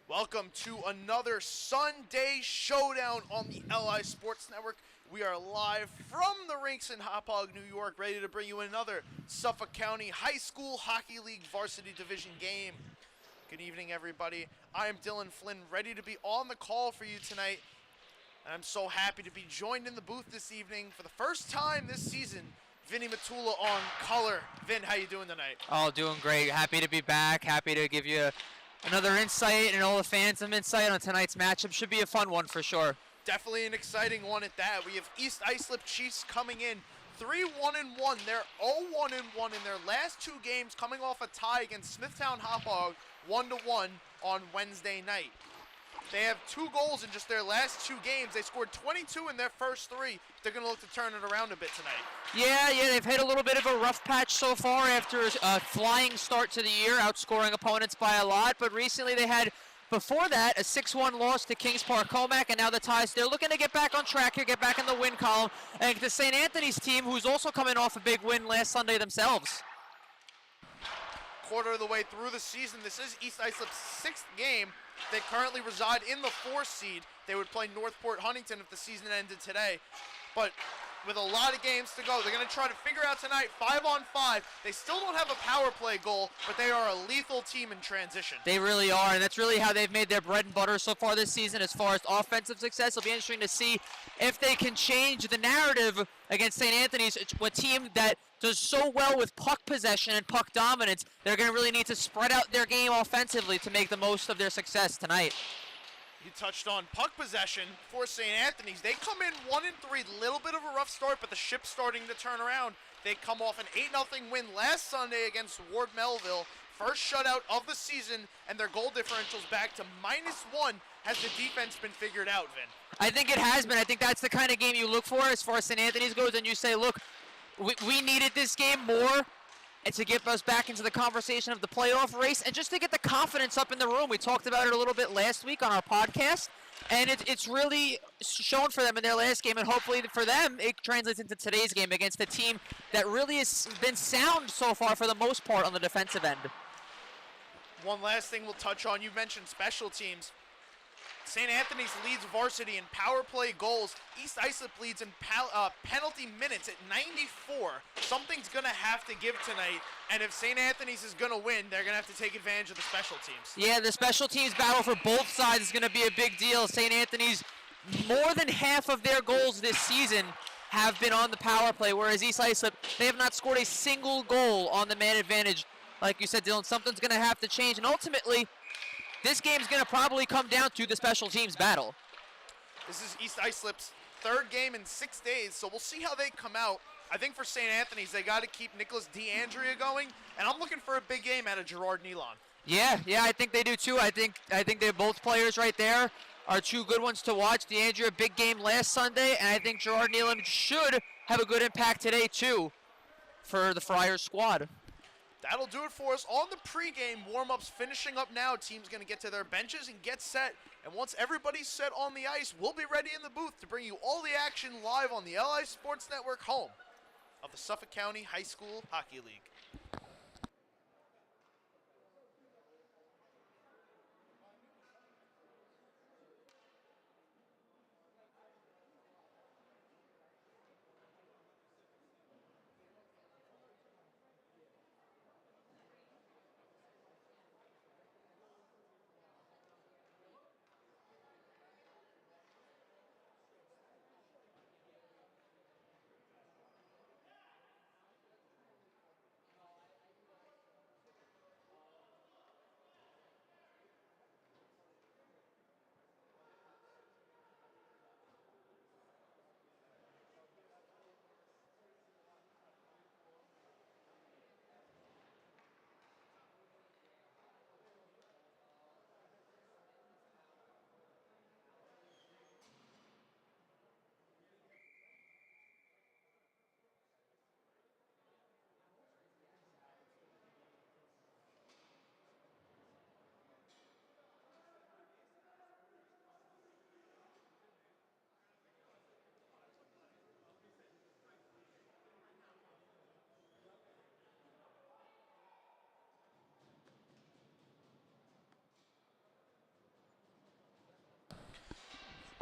Welcome to another Sunday showdown on the LI Sports Network. We are live from the rinks in Hauppauge, New York, ready to bring you another Suffolk County High School Hockey League Varsity Division game. Good evening, everybody. I am Dylan Flynn, ready to be on the call for you tonight. And I'm so happy to be joined in the booth this evening for the first time this season. Vinny Matula on color. Vin, how you doing tonight? Oh, doing great. Happy to be back. Happy to give you another insight and all the fans some insight on tonight's matchup. Should be a fun one for sure. Definitely an exciting one at that. We have East Islip Chiefs coming in 3-1-1. They're 0-1-1 in their last two games, coming off a tie against Smithtown Hauppauge 1-1 on Wednesday night. They have 2 goals in just their last 2 games. They scored 22 in their first 3. They're going to look to turn it around a bit tonight. Yeah, they've hit a little bit of a rough patch so far after a flying start to the year, outscoring opponents by a lot. But recently they had, before that, a 6-1 loss to Kings Park Comac, and now the ties. They're looking to get back on track here, get back in the win column, and the St. Anthony's team, who's also coming off a big win last Sunday themselves. Quarter of the way through the season, this is East Islip's 6th game. They currently reside in the 4th seed. They would play Northport Huntington if the season ended today. But with a lot of games to go, they're going to try to figure out tonight 5-on-5. They still don't have a power play goal, but they are a lethal team in transition. They really are, and that's really how they've made their bread and butter so far this season as far as offensive success. It'll be interesting to see if they can change the narrative against St. Anthony's, a team that does so well with puck possession and puck dominance. They're going to really need to spread out their game offensively to make the most of their success tonight. You touched on puck possession for St. Anthony's. They come in 1-3, little bit of a rough start, but the ship's starting to turn around. They come off an 8-0 win last Sunday against Ward Melville. First shutout of the season, and their goal differential's back to -1. Has the defense been figured out, Vin? I think it has been. I think that's the kind of game you look for as far as St. Anthony's goes, and you say, look, we needed this game more and to get us back into the conversation of the playoff race and just to get the confidence up in the room. We talked about it a little bit last week on our podcast, and it's really shown for them in their last game, and hopefully for them it translates into today's game against a team that really has been sound so far for the most part on the defensive end. One last thing we'll touch on. You mentioned special teams. St. Anthony's leads varsity in power play goals. East Islip leads in penalty minutes at 94. Something's going to have to give tonight, and if St. Anthony's is going to win, they're going to have to take advantage of the special teams. Yeah, the special teams battle for both sides is going to be a big deal. St. Anthony's, more than half of their goals this season have been on the power play, whereas East Islip, they have not scored a single goal on the man advantage. Like you said, Dylan, something's going to have to change, and ultimately, this game's going to probably come down to the special teams battle. This is East Islip's 3rd game in 6 days, so we'll see how they come out. I think for St. Anthony's, they got to keep Nicholas DeAndrea going, and I'm looking for a big game out of Gerard Nealon. Yeah, I think they do too. I think they're both players right there are 2 good ones to watch. DeAndrea, big game last Sunday, and I think Gerard Nealon should have a good impact today too for the Friars squad. That'll do it for us on the pregame warm-ups finishing up now. Team's going to get to their benches and get set. And once everybody's set on the ice, we'll be ready in the booth to bring you all the action live on the LI Sports Network, home of the Suffolk County High School Hockey League.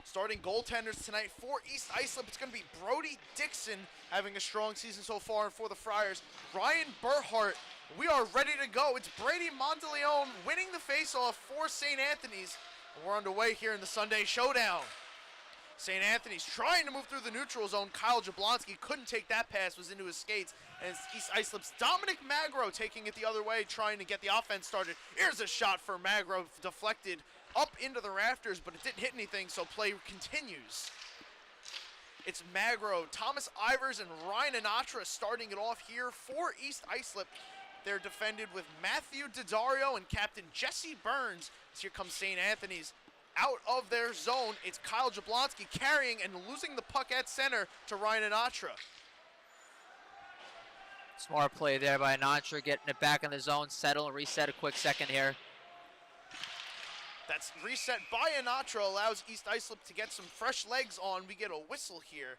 Starting goaltenders tonight for East Islip, it's going to be Brody Dixon having a strong season so far, and for the Friars, Ryan Burhart. We are ready to go. It's Brady Monteleone winning the faceoff for St. Anthony's. And we're underway here in the Sunday Showdown. St. Anthony's trying to move through the neutral zone. Kyle Jablonski couldn't take that pass, was into his skates. And it's East Islip's Dominic Magro taking it the other way, trying to get the offense started. Here's a shot for Magro, deflected up into the rafters, but it didn't hit anything, so play continues. It's Magro, Thomas Ivers, and Ryan Anatra starting it off here for East Islip. They're defended with Matthew Daddario and Captain Jesse Burns. So here comes St. Anthony's out of their zone. It's Kyle Jablonski carrying and losing the puck at center to Ryan Anatra. Smart play there by Anatra, getting it back in the zone, settle and reset a quick second here. That's reset by Anatra, allows East Islip to get some fresh legs on. We get a whistle here.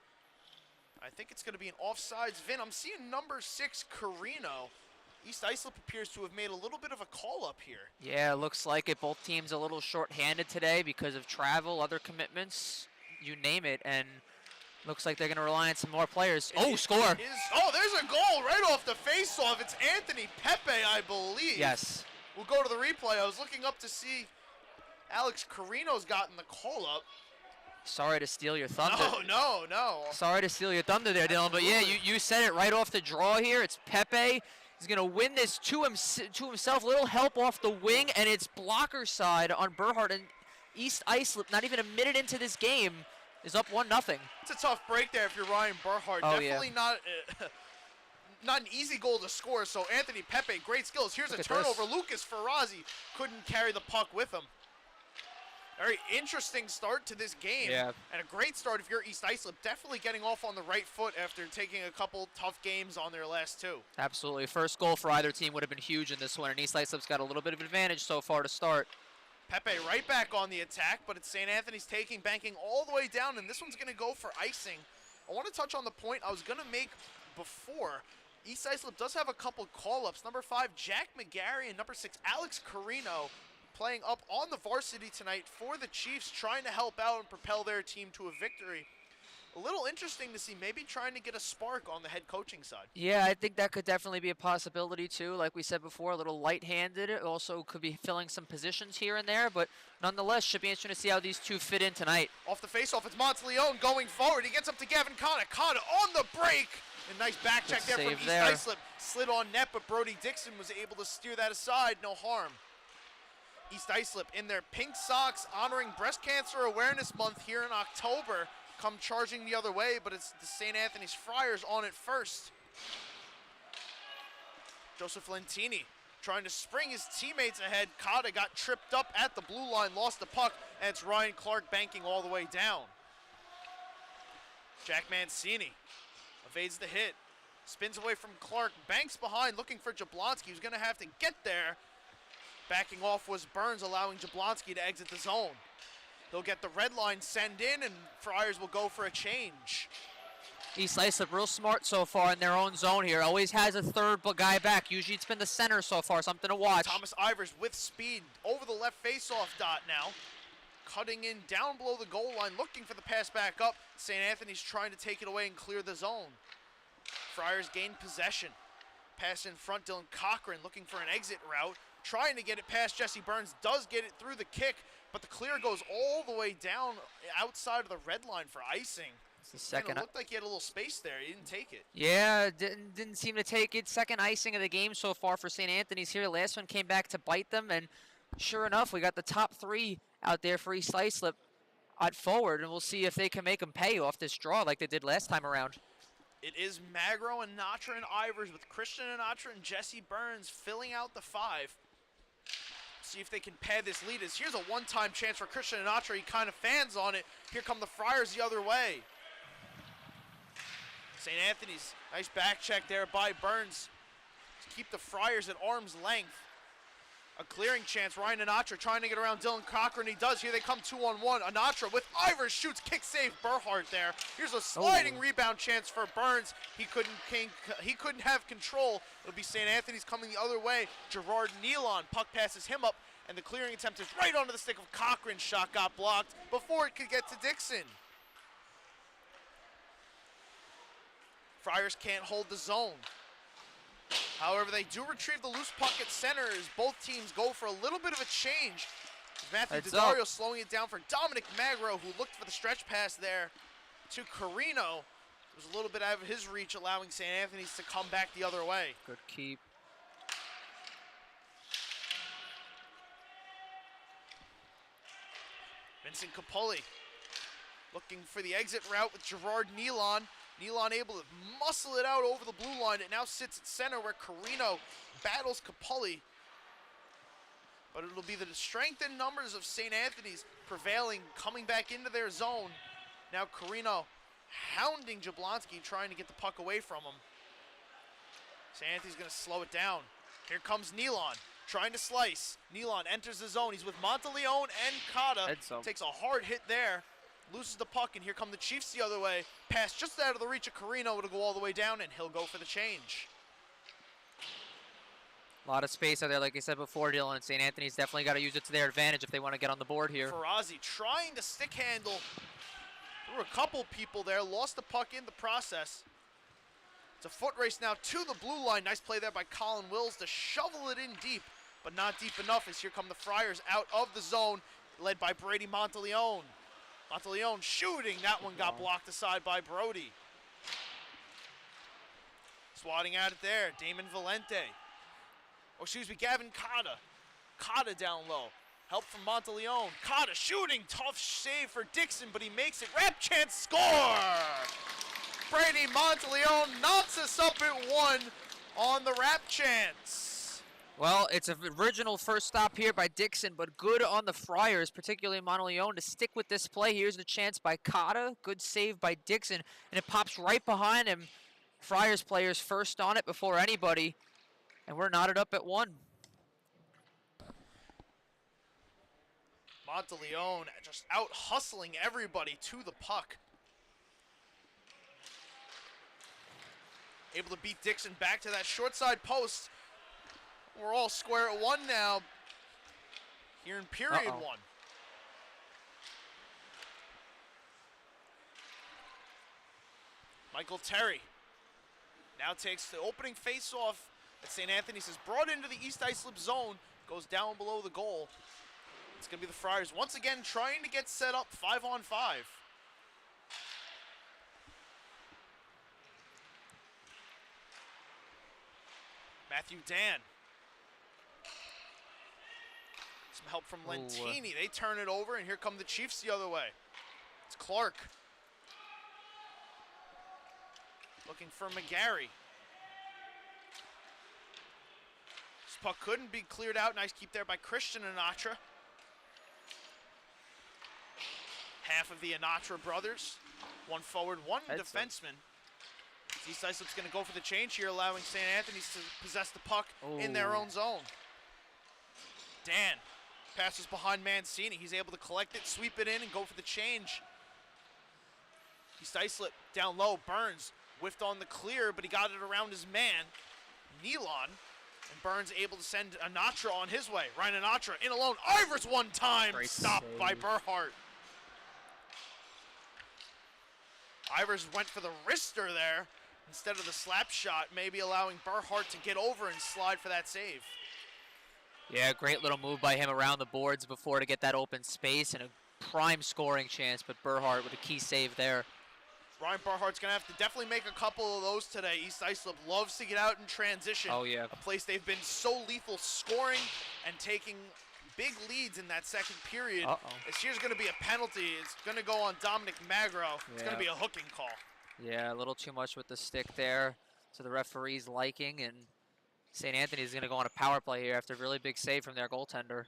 I think it's going to be an offsides. Vin, I'm seeing number 6, Carino. East Islip appears to have made a little bit of a call up here. Yeah, looks like it. Both teams a little short-handed today because of travel, other commitments, you name it, and looks like they're going to rely on some more players. Score! There's a goal right off the face-off. It's Anthony Pepe, I believe. Yes. We'll go to the replay. I was looking up to see Alex Carino's gotten the call up. Sorry to steal your thunder. No. Sorry to steal your thunder there, Dylan, but yeah, you said it right off the draw here. It's Pepe. He's going to win this to himself. Little help off the wing, and it's blocker side on Burhart. And East Islip, not even a minute into this game, is up 1-0. It's a tough break there if you're Ryan Burhart. Definitely not an easy goal to score. So Anthony Pepe, great skills. Here's a turnover. Lucas Ferrazzi couldn't carry the puck with him. Very interesting start to this game. Yeah. And a great start if you're East Islip. Definitely getting off on the right foot after taking a couple tough games on their last two. Absolutely. First goal for either team would have been huge in this one, and East Islip's got a little bit of advantage so far to start. Pepe right back on the attack, but it's St. Anthony's banking all the way down, and this one's going to go for icing. I want to touch on the point I was going to make before. East Islip does have a couple call-ups. Number 5, Jack McGarry, and number 6, Alex Carino, playing up on the varsity tonight for the Chiefs, trying to help out and propel their team to a victory. A little interesting to see, maybe trying to get a spark on the head coaching side. Yeah, I think that could definitely be a possibility too. Like we said before, a little light-handed. It also could be filling some positions here and there, but nonetheless, should be interesting to see how these two fit in tonight. Off the faceoff, it's Monteleone going forward. He gets up to Gavin Kata. Kata on the break. A nice back check there from East Islip. Slid on net, but Brody Dixon was able to steer that aside. No harm. East Islip in their pink socks, honoring Breast Cancer Awareness Month here in October, come charging the other way, but it's the St. Anthony's Friars on it first. Joseph Lentini trying to spring his teammates ahead. Kata got tripped up at the blue line, lost the puck, and it's Ryan Clark banking all the way down. Jack Mancini evades the hit, spins away from Clark, banks behind, looking for Jablonski, who's going to have to get there. Backing off was Burns, allowing Jablonski to exit the zone. He'll get the red line send in, and Friars will go for a change. East Islip real smart so far in their own zone here. Always has a third guy back. Usually it's been the center so far, something to watch. Thomas Ivers with speed over the left face-off dot now. Cutting in down below the goal line, looking for the pass back up. St. Anthony's trying to take it away and clear the zone. Friars gain possession. Pass in front, Dylan Cochran looking for an exit route. Trying to get it past Jesse Burns, does get it through the kick, but the clear goes all the way down outside of the red line for icing. It's the second. It looked like he had a little space there. He didn't take it. Yeah, didn't seem to take it. Second icing of the game so far for St. Anthony's here. Last one came back to bite them, and sure enough, we got the top 3 out there for East Islip at forward, and we'll see if they can make them pay off this draw like they did last time around. It is Magro, Anatra, and Ivers with Christian Anatra and Jesse Burns filling out the 5. See if they can pad this lead. Here's a one-time chance for Christian Anatra. He kind of fans on it. Here come the Friars the other way. St. Anthony's, nice back check there by Burns to keep the Friars at arm's length. A clearing chance, Ryan Anatra trying to get around Dylan Cochran. He does. Here they come 2-on-1. Anatra with Ivers shoots, kick save Burhart there. Here's a sliding rebound chance for Burns. He couldn't have control. It'll be St. Anthony's coming the other way. Gerard Nealon, puck passes him up, and the clearing attempt is right onto the stick of Cochran. Shot got blocked before it could get to Dixon. Friars can't hold the zone. However, they do retrieve the loose puck at center as both teams go for a little bit of a change. Matthew Daddario slowing it down for Dominic Magro, who looked for the stretch pass there to Carino. It was a little bit out of his reach, allowing St. Anthony's to come back the other way. Good keep. Vincent Capulli looking for the exit route with Gerard Nealon. Nealon able to muscle it out over the blue line. It now sits at center where Carino battles Capulli. But it'll be the strength and numbers of St. Anthony's prevailing, coming back into their zone. Now Carino hounding Jablonski, trying to get the puck away from him. St. Anthony's going to slow it down. Here comes Nealon, trying to slice. Nealon enters the zone. He's with Monteleone and Cotta. Takes a hard hit there. Loses the puck, and here come the Chiefs the other way. Pass just out of the reach of Carino. It'll go all the way down, and he'll go for the change. A lot of space out there, like I said before, Dylan, and St. Anthony's definitely got to use it to their advantage if they want to get on the board here. Ferrazzi trying to stick handle. There were a couple people there, lost the puck in the process. It's a foot race now to the blue line. Nice play there by Colin Wills to shovel it in deep, but not deep enough as here come the Friars out of the zone, led by Brady Monteleone. Monteleone shooting. That one got blocked aside by Brody. Swatting at it there, Damon Valente. Oh, excuse me, Gavin Cotta. Cotta down low. Help from Monteleone. Cotta shooting. Tough save for Dixon, but he makes it. Rap chance, score! Brady Monteleone knocks us up at 1 on the rap chance. Well, it's an original first stop here by Dixon, but good on the Friars, particularly Monteleone, to stick with this play. Here's the chance by Cotta. Good save by Dixon, and it pops right behind him. Friars players first on it before anybody, and we're knotted up at 1. Monteleone just out hustling everybody to the puck. Able to beat Dixon back to that short side post. We're all square at 1 now here in period 1. Michael Terry now takes the opening face-off that St. Anthony's has brought into the East Islip zone, goes down below the goal. It's going to be the Friars once again trying to get set up 5-on-5. Matthew Dan. Some help from Lentini. They turn it over, and here come the Chiefs the other way. It's Clark. Looking for McGarry. This puck couldn't be cleared out. Nice keep there by Christian Anatra. Half of the Anatra brothers. One forward, one defenseman. East Islip's going to go for the change here, allowing St. Anthony's to possess the puck in their own zone. Dan passes behind Mancini. He's able to collect it, sweep it in, and go for the change. East Islip down low. Burns whiffed on the clear, but he got it around his man, Nealon. And Burns able to send Anatra on his way. Ryan Anatra in alone. Ivers one time. Stopped by Burhart. Ivers went for the wrister there instead of the slap shot, maybe allowing Burhart to get over and slide for that save. Yeah, great little move by him around the boards before to get that open space and a prime scoring chance, but Burhart with a key save there. Ryan Burhart's going to have to definitely make a couple of those today. East Islip loves to get out in transition. Oh, yeah. A place they've been so lethal scoring and taking big leads in that second period. This here's going to be a penalty. It's going to go on Dominic Magro. It's going to be a hooking call. Yeah, a little too much with the stick there to the referee's liking, and St. Anthony's going to go on a power play here after a really big save from their goaltender.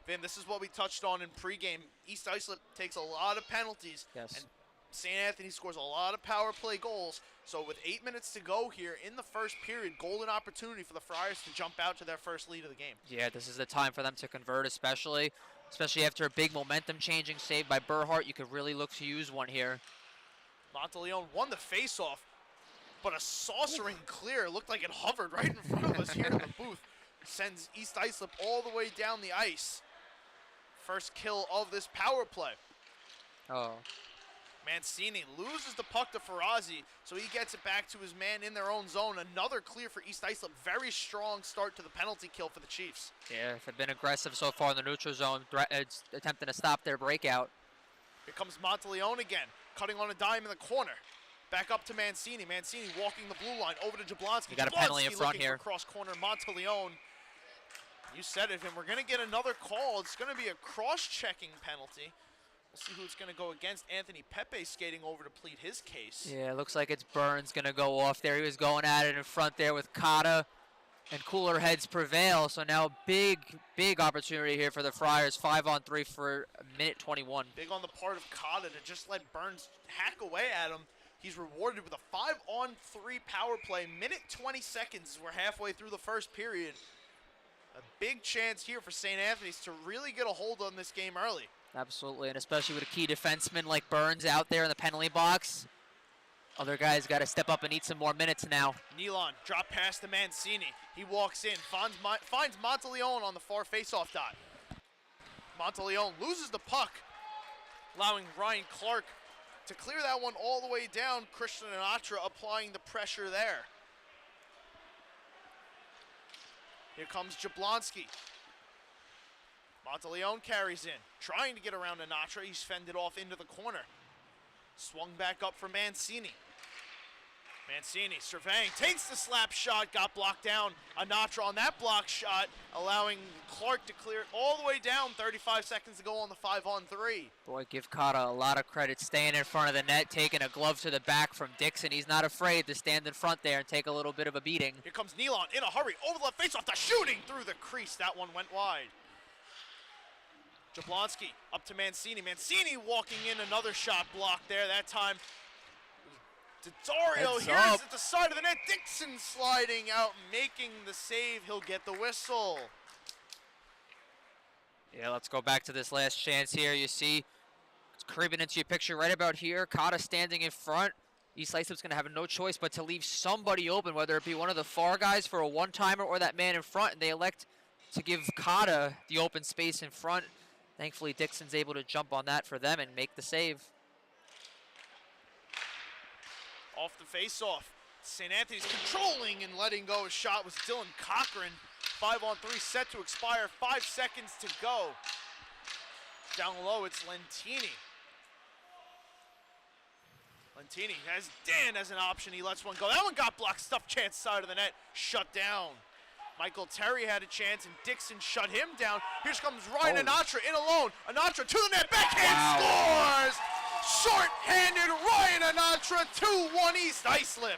Vin, this is what we touched on in pregame. East Islip takes a lot of penalties. Yes. And St. Anthony scores a lot of power play goals. So with 8 minutes to go here in the first period, golden opportunity for the Friars to jump out to their first lead of the game. Yeah, this is the time for them to convert, especially after a big momentum-changing save by Burhart. You could really look to use one here. Monteleone won the faceoff, but a saucering clear looked like it hovered right in front of us here in the booth. sends East Islip all the way down the ice. First kill of this power play. Oh. Mancini loses the puck to Farazi, so he gets it back to his man in their own zone. Another clear for East Islip. Very strong start to the penalty kill for the Chiefs. Yeah, they've been aggressive so far in the neutral zone, attempting to stop their breakout. Here comes Monteleone again, cutting on a dime in the corner. Back up to Mancini. Mancini walking the blue line over to Jablonski. You got a penalty in front here. Cross corner, Monteleone. You said it, and we're going to get another call. It's going to be a cross-checking penalty. We'll see who it's going to go against. Anthony Pepe skating over to plead his case. Yeah, it looks like it's Burns going to go off there. He was going at it in front there with Cotta, and cooler heads prevail. So now big opportunity here for the Friars. 5-on-3 for a minute 21. Big on the part of Cotta to just let Burns hack away at him. He's rewarded with a 5-on-3 power play. Minute 20 seconds. We're halfway through the first period. A big chance here for St. Anthony's to really get a hold on this game early. Absolutely, and especially with a key defenseman like Burns out there in the penalty box. Other guys got to step up and eat some more minutes now. Nealon drop past to Mancini. He walks in, finds Monteleone on the far faceoff dot. Monteleone loses the puck, allowing Ryan Clark to clear that one all the way down. Christian Anatra applying the pressure there. Here comes Jablonski. Monteleone carries in, trying to get around Anatra. He's fended off into the corner. Swung back up for Mancini. Mancini surveying, takes the slap shot, got blocked down. Anatra on that block shot, allowing Clark to clear it all the way down. 35 seconds to go on the 5-on-3. Boy, give Cotta a lot of credit staying in front of the net, taking a glove to the back from Dixon. He's not afraid to stand in front there and take a little bit of a beating. Here comes Nealon in a hurry, over the left faceoff, the shooting through the crease. That one went wide. Jablonski up to Mancini. Mancini walking in, another shot blocked there. That time, Dario here's at the side of the net. Dixon sliding out, making the save. He'll get the whistle. Yeah, let's go back to this last chance here. You see, it's creeping into your picture right about here. Cotta standing in front. East Islip's going to have no choice but to leave somebody open, whether it be one of the far guys for a one-timer or that man in front, and they elect to give Cotta the open space in front. Thankfully, Dixon's able to jump on that for them and make the save. Off the faceoff, St. Anthony's controlling and letting go. A shot was Dylan Cochran. 5-on-3 set to expire. 5 seconds to go. Down low, it's Lentini. Lentini has Dan as an option. He lets one go. That one got blocked. Stuff chance side of the net. Shut down. Michael Terry had a chance, and Dixon shut him down. Here comes Ryan Anatra in alone. Anatra to the net. Backhand scores! Short-handed Ryan Anatra, 2-1 East Islip.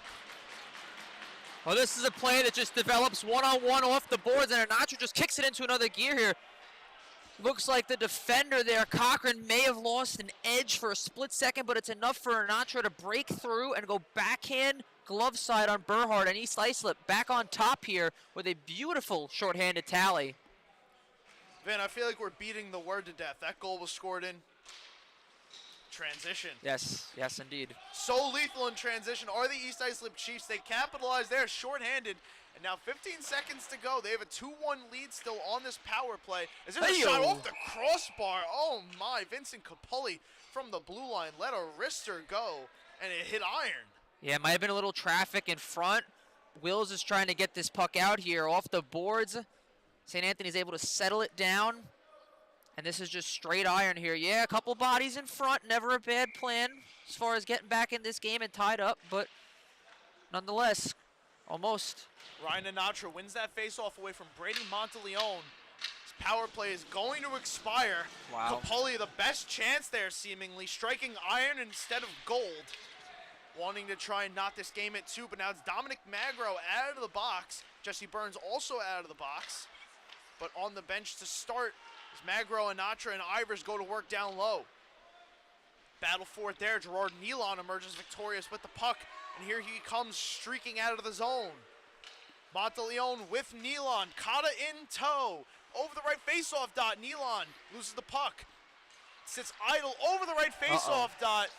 Well, this is a play that just develops one-on-one off the boards, and Anatra just kicks it into another gear here. Looks like the defender there, Cochran, may have lost an edge for a split second, but it's enough for Anatra to break through and go backhand glove side on Berhard, and East Islip back on top here with a beautiful shorthanded tally. Vin, I feel like we're beating the word to death. That goal was scored in transition. Yes, yes indeed. So lethal in transition are the East Islip Chiefs. They capitalize there, shorthanded, and now 15 seconds to go. They have a 2-1 lead still on this power play. Is there a shot off the crossbar? Oh my, Vincent Capulli from the blue line let a wrister go, and it hit iron. Yeah, it might have been a little traffic in front. Wills is trying to get this puck out here off the boards. St. Anthony's able to settle it down. And this is just straight iron here. Yeah, a couple bodies in front. Never a bad plan as far as getting back in this game and tied up. But nonetheless, almost. Ryan Anatra wins that faceoff away from Brady Monteleone. His power play is going to expire. Wow. Capulli, the best chance there seemingly, striking iron instead of gold. Wanting to try and knot this game at 2, but now it's Dominic Magro out of the box. Jesse Burns also out of the box. But on the bench to start is Magro, Anatra, and Ivers go to work down low. Battle for it there. Gerard Nealon emerges victorious with the puck, and here he comes streaking out of the zone. Monteleone with Nealon. Cotta in tow. Over the right faceoff dot. Nealon loses the puck. Sits idle over the right faceoff dot.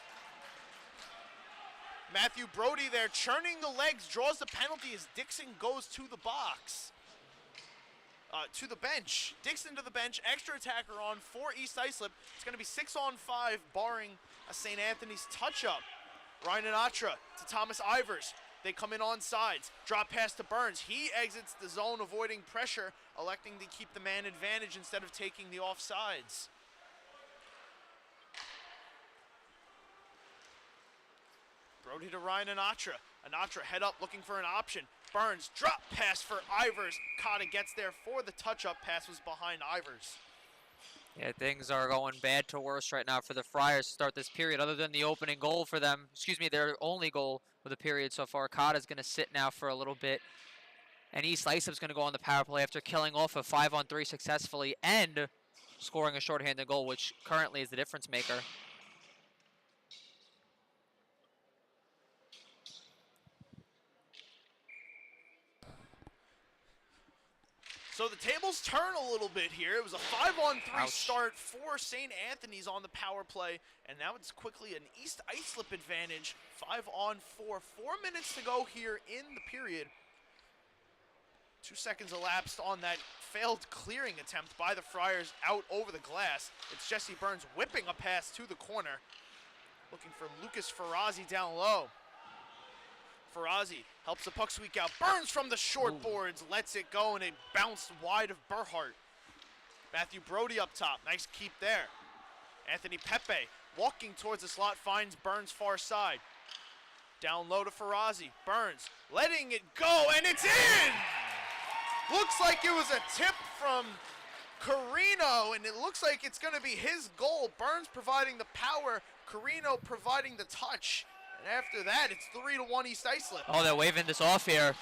Matthew Brody there churning the legs, draws the penalty as Dixon goes to the box. to the bench. Dixon to the bench. Extra attacker on for East Islip. It's going to be 6-on-5, barring a St. Anthony's touch-up. Ryan Anatra to Thomas Ivers. They come in on sides. Drop pass to Burns. He exits the zone, avoiding pressure, electing to keep the man advantage instead of taking the offsides. Brody to Ryan Anatra. Anatra head up looking for an option. Burns, drop pass for Ivers. Cotta gets there for the touch-up pass, was behind Ivers. Yeah, things are going bad to worse right now for the Friars to start this period. Other than the opening goal for them, their only goal of the period so far. Cotta's going to sit now for a little bit. And East Islip's going to go on the power play after killing off a 5-on-3 successfully and scoring a shorthanded goal, which currently is the difference maker. So the tables turn a little bit here. It was a 5-on-3 Ouch. start for St. Anthony's on the power play, and now it's quickly an East Islip advantage. 5-on-4. 4 minutes to go here in the period. 2 seconds elapsed on that failed clearing attempt by the Friars out over the glass. It's Jesse Burns whipping a pass to the corner, looking for Lucas Ferrazzi down low. Ferrazzi helps the puck squeak out. Burns from the short boards, lets it go, and it bounced wide of Burhart. Matthew Brody up top. Nice keep there. Anthony Pepe walking towards the slot, finds Burns far side. Down low to Ferrazzi. Burns letting it go, and it's in! Looks like it was a tip from Carino, and it looks like it's going to be his goal. Burns providing the power, Carino providing the touch. And after that, it's 3-1 East Islip. Oh, they're waving this off here.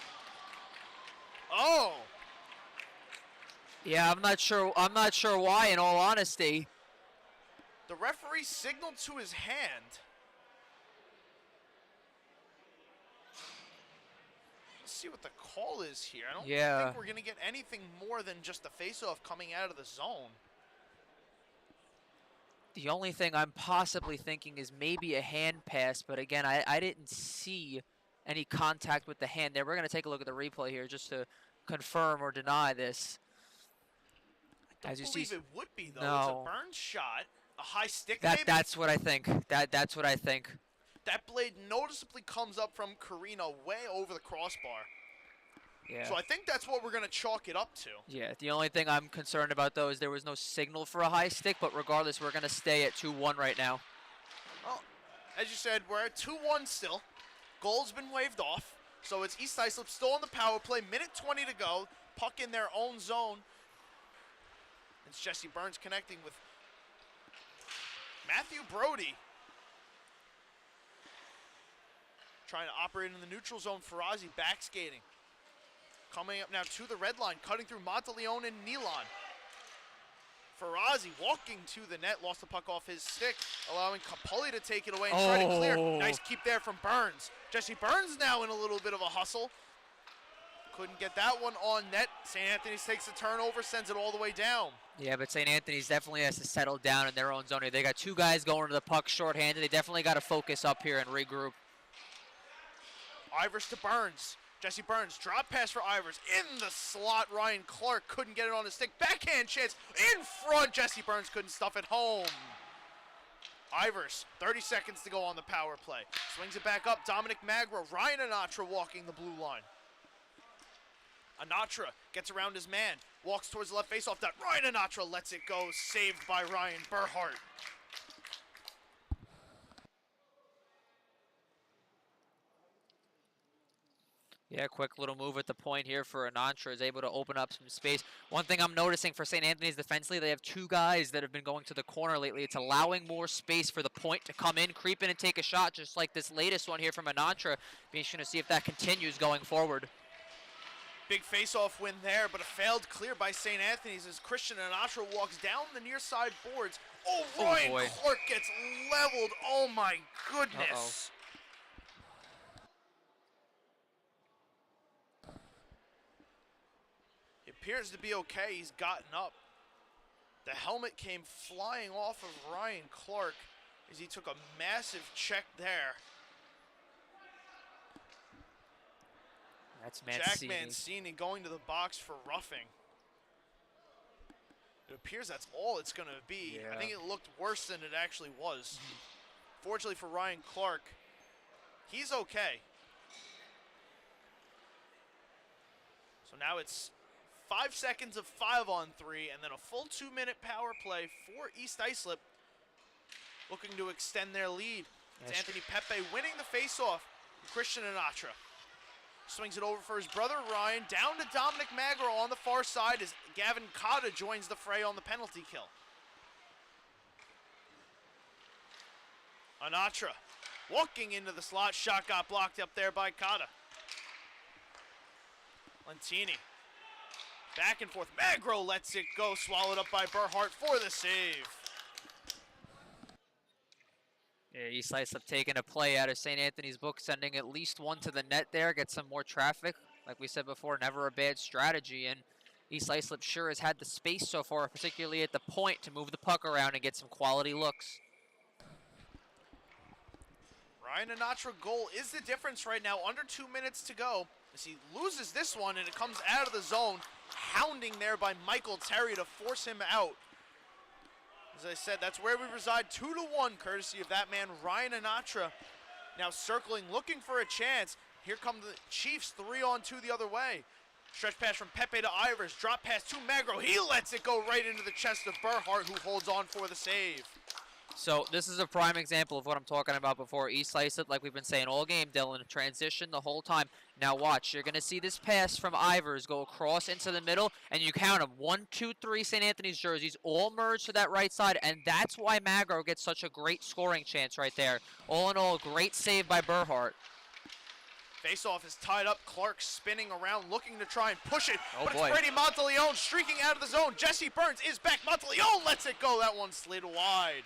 Oh. Yeah, I'm not sure why, in all honesty. The referee signaled to his hand. Let's see what the call is here. I don't think we're going to get anything more than just the face-off coming out of the zone. The only thing I'm possibly thinking is maybe a hand pass, but again, I didn't see any contact with the hand there. We're going to take a look at the replay here just to confirm or deny this. I don't believe it would be, though. No. It's a Burns shot, a high stick maybe? That's what I think. That's what I think. That blade noticeably comes up from Carino way over the crossbar. Yeah. So I think that's what we're going to chalk it up to. Yeah, the only thing I'm concerned about, though, is there was no signal for a high stick, but regardless, we're going to stay at 2-1 right now. Well, as you said, we're at 2-1 still. Goal's been waved off, so it's East Islip still on the power play. Minute 20 to go. Puck in their own zone. It's Jesse Burns connecting with Matthew Brody. Trying to operate in the neutral zone. Ferrazzi back skating. Coming up now to the red line, cutting through Monteleone and Nealon. Ferrazzi walking to the net, lost the puck off his stick, allowing Capulli to take it away and try to clear. Nice keep there from Burns. Jesse Burns now in a little bit of a hustle. Couldn't get that one on net. St. Anthony's takes the turnover, sends it all the way down. Yeah, but St. Anthony's definitely has to settle down in their own zone here. They got two guys going to the puck shorthanded. They definitely got to focus up here and regroup. Ivers to Burns. Jesse Burns, drop pass for Ivers. In the slot, Ryan Clark couldn't get it on his stick. Backhand chance in front. Jesse Burns couldn't stuff it home. Ivers, 30 seconds to go on the power play. Swings it back up. Dominic Magro, Ryan Anatra walking the blue line. Anatra gets around his man. Walks towards the left faceoff dot. Ryan Anatra lets it go. Saved by Ryan Burhart. Yeah, quick little move at the point here for Anatra, is able to open up some space. One thing I'm noticing for St. Anthony's defensively, they have two guys that have been going to the corner lately. It's allowing more space for the point to come in, creep in, and take a shot, just like this latest one here from Anatra. Being interesting to see if that continues going forward. Big face-off win there, but a failed clear by St. Anthony's as Christian Anatra walks down the near side boards. Oh, Ryan Clark gets leveled. Oh, my goodness. Appears to be okay. He's gotten up. The helmet came flying off of Ryan Clark as he took a massive check there. That's Mancini. Jack Mancini going to the box for roughing. It appears that's all it's going to be. Yeah. I think it looked worse than it actually was. Fortunately for Ryan Clark, he's okay. So now it's 5 seconds of 5-on-3 and then a full 2-minute power play for East Islip, looking to extend their lead. It's Anthony Pepe winning the faceoff. Christian Anatra swings it over for his brother Ryan, down to Dominic Magro on the far side as Gavin Cotta joins the fray on the penalty kill. Anatra walking into the slot, shot got blocked up there by Cotta. Lentini, back and forth, Magro lets it go, swallowed up by Burhart for the save. Yeah, East Islip taking a play out of St. Anthony's book, sending at least one to the net there, get some more traffic. Like we said before, never a bad strategy, and East Islip sure has had the space so far, particularly at the point, to move the puck around and get some quality looks. Ryan Anatra goal is the difference right now, under 2 minutes to go, as he loses this one and it comes out of the zone, hounding there by Michael Terry to force him out. As I said, that's where we reside, 2-1, courtesy of that man, Ryan Anatra. Now circling, looking for a chance. Here come the Chiefs, 3-on-2 the other way. Stretch pass from Pepe to Ivers, drop pass to Magro. He lets it go right into the chest of Burhart, who holds on for the save. So this is a prime example of what I'm talking about before. East Islip, like we've been saying all game, Dylan, transition the whole time. Now watch, you're going to see this pass from Ivers go across into the middle, and you count them. 1, 2, 3 St. Anthony's jerseys all merge to that right side, and that's why Magro gets such a great scoring chance right there. All in all, great save by Burhart. Faceoff is tied up. Clark spinning around, looking to try and push it. Oh, but boy. It's Brady Monteleone streaking out of the zone. Jesse Burns is back. Monteleone lets it go. That one slid wide.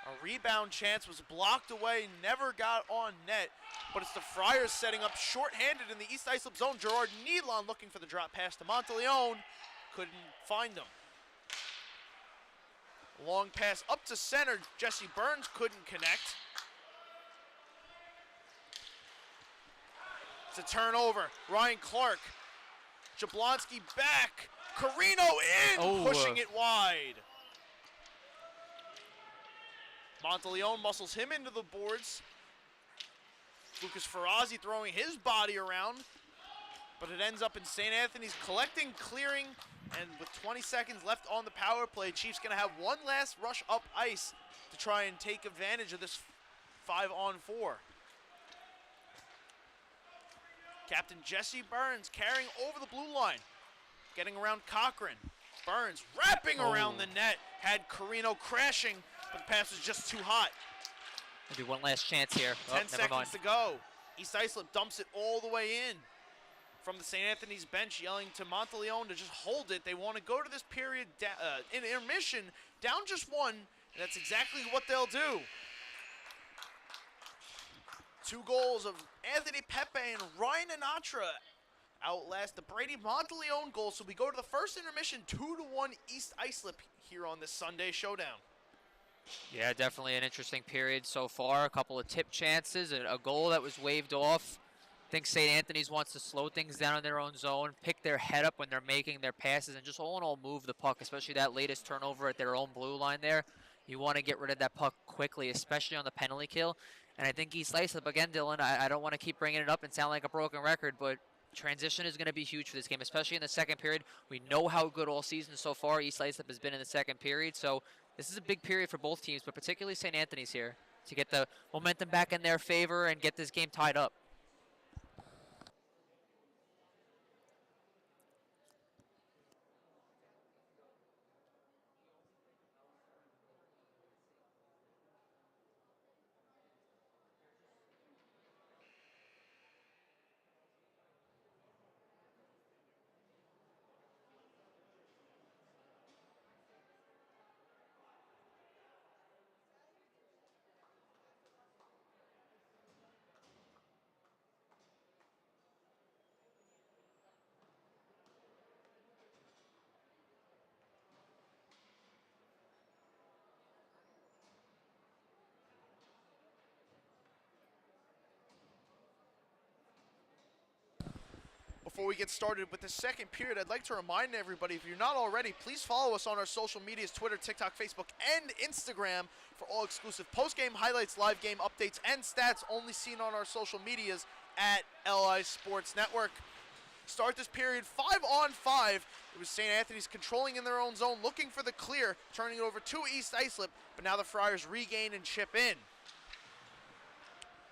A rebound chance was blocked away, never got on net, but it's the Friars setting up shorthanded in the East Islip zone. Gerard Needlon looking for the drop pass to Monteleone, couldn't find him. Long pass up to center, Jesse Burns couldn't connect. It's a turnover, Ryan Clark, Jablonski back, Carino in, pushing it wide. Monteleone muscles him into the boards. Lucas Ferrazzi throwing his body around, but it ends up in St. Anthony's collecting, clearing, and with 20 seconds left on the power play, Chiefs gonna have one last rush up ice to try and take advantage of this 5-on-4. Captain Jesse Burns carrying over the blue line, getting around Cochran. Burns wrapping around the net, had Carino crashing, but the pass was just too hot. We'll do one last chance here. 10 seconds to go. East Islip dumps it all the way in. From the St. Anthony's bench, yelling to Monteleone to just hold it. They want to go to this period in intermission, down just one, and that's exactly what they'll do. 2 goals of Anthony Pepe and Ryan Anatra outlast the Brady Monteleone goal, so we go to the first intermission, 2-1 East Islip here on this Sunday showdown. Yeah, definitely an interesting period so far. A couple of tip chances, a goal that was waved off. I think St. Anthony's wants to slow things down in their own zone, pick their head up when they're making their passes, and just all in all move the puck, especially that latest turnover at their own blue line there. You want to get rid of that puck quickly, especially on the penalty kill. And I think East Islip, again, Dylan, I don't want to keep bringing it up and sound like a broken record, but transition is going to be huge for this game, especially in the second period. We know how good all season so far East Islip has been in the second period, so this is a big period for both teams, but particularly St. Anthony's here to get the momentum back in their favor and get this game tied up. Before we get started with the second period, I'd like to remind everybody, if you're not already, please follow us on our social medias, Twitter, TikTok, Facebook, and Instagram for all exclusive post-game highlights, live game updates, and stats only seen on our social medias at LI Sports Network. Start this period 5-on-5. It was St. Anthony's controlling in their own zone, looking for the clear, turning it over to East Islip, but now the Friars regain and chip in.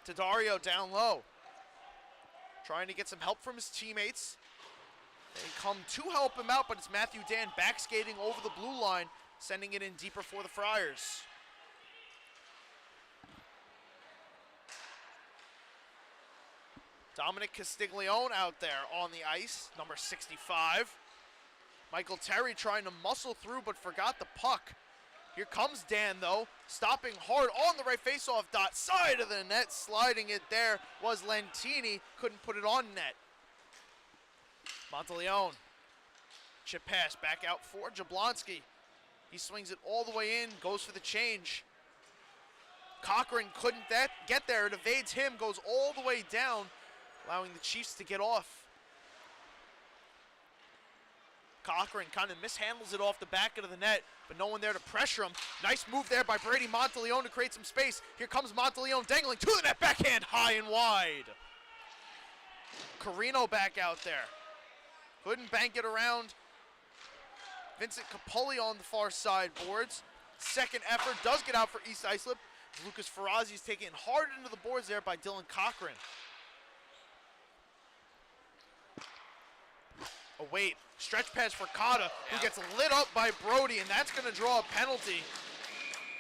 To Dario down low. Trying to get some help from his teammates. They come to help him out, but it's Matthew Dan back skating over the blue line, sending it in deeper for the Friars. Dominic Castiglione out there on the ice, number 65. Michael Terry trying to muscle through, but forgot the puck. Here comes Dan, though, stopping hard on the right faceoff dot, side of the net. Sliding it there was Lentini, couldn't put it on net. Monteleone, chip pass back out for Jablonski. He swings it all the way in, goes for the change. Cochran couldn't get there, it evades him, goes all the way down, allowing the Chiefs to get off. Cochran kind of mishandles it off the back of the net, but no one there to pressure him. Nice move there by Brady Monteleone to create some space. Here comes Monteleone dangling to the net, backhand high and wide. Carino back out there. Couldn't bank it around. Vincent Capoli on the far side boards. Second effort does get out for East Islip. Lucas Ferrazzi is taken hard into the boards there by Dylan Cochran. Oh wait, stretch pass for Cotta, who gets lit up by Brody, and that's going to draw a penalty.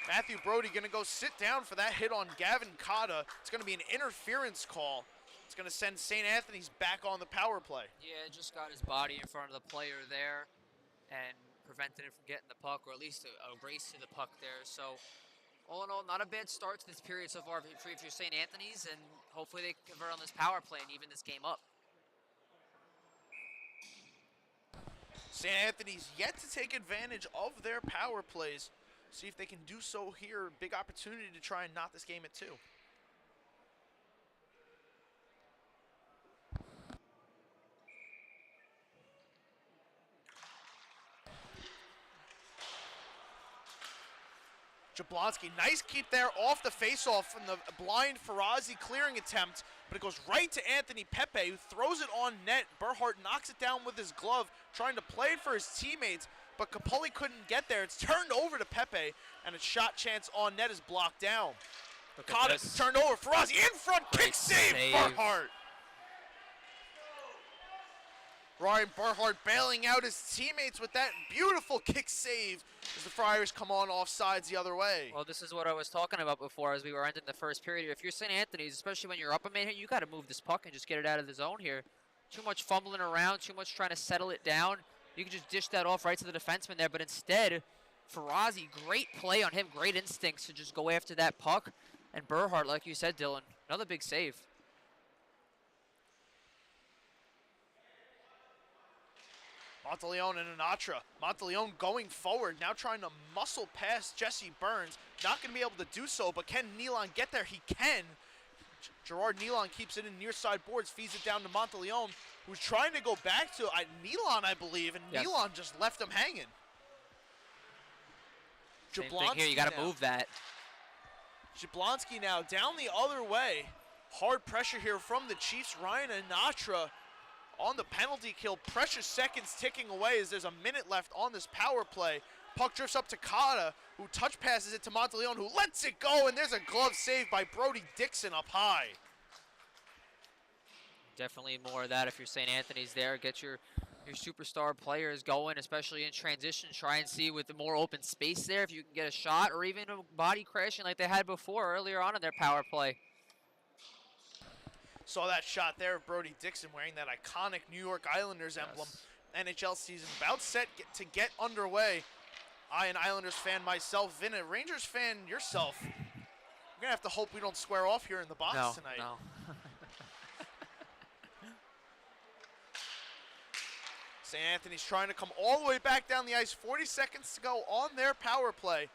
Matthew Brody going to go sit down for that hit on Gavin Cotta. It's going to be an interference call. It's going to send St. Anthony's back on the power play. Yeah, just got his body in front of the player there and prevented him from getting the puck, or at least a race to the puck there. So, all in all, not a bad start to this period so far if you're St. Anthony's, and hopefully they convert on this power play and even this game up. St. Anthony's yet to take advantage of their power plays. See if they can do so here. Big opportunity to try and knot this game at 2. Jablonski, nice keep there off the faceoff from the blind Ferrazzi clearing attempt, but it goes right to Anthony Pepe, who throws it on net. Burhart knocks it down with his glove, trying to play it for his teammates, but Capoli couldn't get there. It's turned over to Pepe, and a shot chance on net is blocked down. Caught it, turned over, Ferrazzi in front, kick save, Burhart. Ryan Burhart bailing out his teammates with that beautiful kick save as the Friars come on offsides the other way. Well, this is what I was talking about before as we were ending the first period. If you're St. Anthony's, especially when you're up a man here, you got to move this puck and just get it out of the zone here. Too much fumbling around, too much trying to settle it down. You can just dish that off right to the defenseman there, but instead, Ferrazzi, great play on him, great instincts to just go after that puck. And Burhart, like you said, Dylan, another big save. Monteleone and Anatra. Monteleone going forward, now trying to muscle past Jesse Burns. Not going to be able to do so, but can Nealon get there? He can. Gerard Nealon keeps it in near side boards, feeds it down to Monteleone, who's trying to go back to Nealon, I believe, and yes. Nealon just left him hanging. Same thing here, you got to move that. Jablonski now down the other way. Hard pressure here from the Chiefs. Ryan Anatra on the penalty kill. Precious seconds ticking away as there's a minute left on this power play. Puck drifts up to Cotta, who touch passes it to Monteleone, who lets it go, and there's a glove save by Brody Dixon up high. Definitely more of that if you're St. Anthony's there. Get your superstar players going, especially in transition. Try and see with the more open space there if you can get a shot or even a body crashing like they had before earlier on in their power play. Saw that shot there of Brody Dixon wearing that iconic New York Islanders emblem. NHL season about set to get underway. I, an Islanders fan myself, Vin, a Rangers fan yourself. We're going to have to hope we don't square off here in the box tonight. No. St. Anthony's trying to come all the way back down the ice. 40 seconds to go on their power play.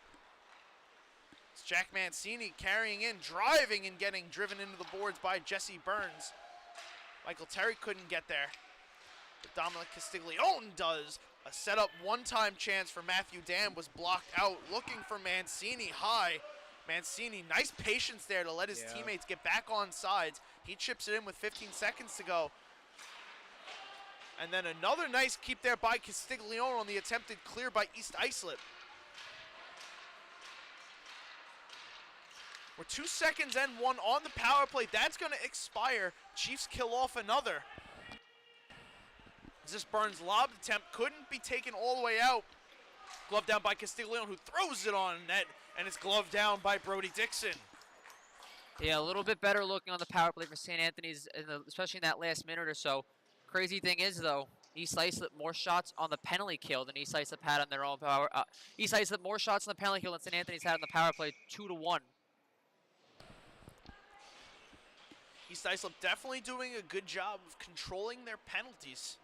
It's Jack Mancini carrying in, driving and getting driven into the boards by Jesse Burns. Michael Terry couldn't get there. But Dominic Castiglione does. A setup one-time chance for Matthew Dam was blocked out, looking for Mancini high. Mancini, nice patience there to let his teammates get back on sides. He chips it in with 15 seconds to go. And then another nice keep there by Castiglione on the attempted clear by East Islip. We're 2 seconds and 1 on the power play. That's going to expire. Chiefs kill off another. This Burns' lob attempt couldn't be taken all the way out. Glove down by Castiglione, who throws it on net, and it's gloved down by Brody Dixon. Yeah, a little bit better looking on the power play for St. Anthony's, especially in that last minute or so. Crazy thing is, though, East Islip more shots on the penalty kill than East Islip had on their own power. East Islip more shots on the penalty kill than St. Anthony's had on the power play, 2-1. East Islip definitely doing a good job of controlling their penalties.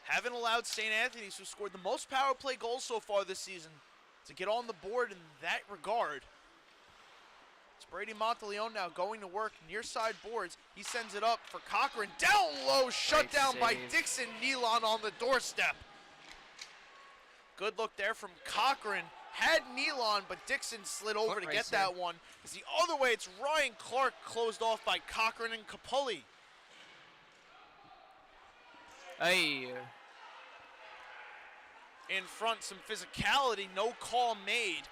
Haven't allowed St. Anthony's, who scored the most power play goals so far this season, to get on the board in that regard. It's Brady Monteleone now going to work near side boards. He sends it up for Cochran. Down low, shut down by Dixon. Nealon on the doorstep. Good look there from Cochran. Had Nealon, but Dixon slid over to get that one. It's the other way. It's Ryan Clark closed off by Cochran and Capulli. Hey. In front, some physicality, no call made.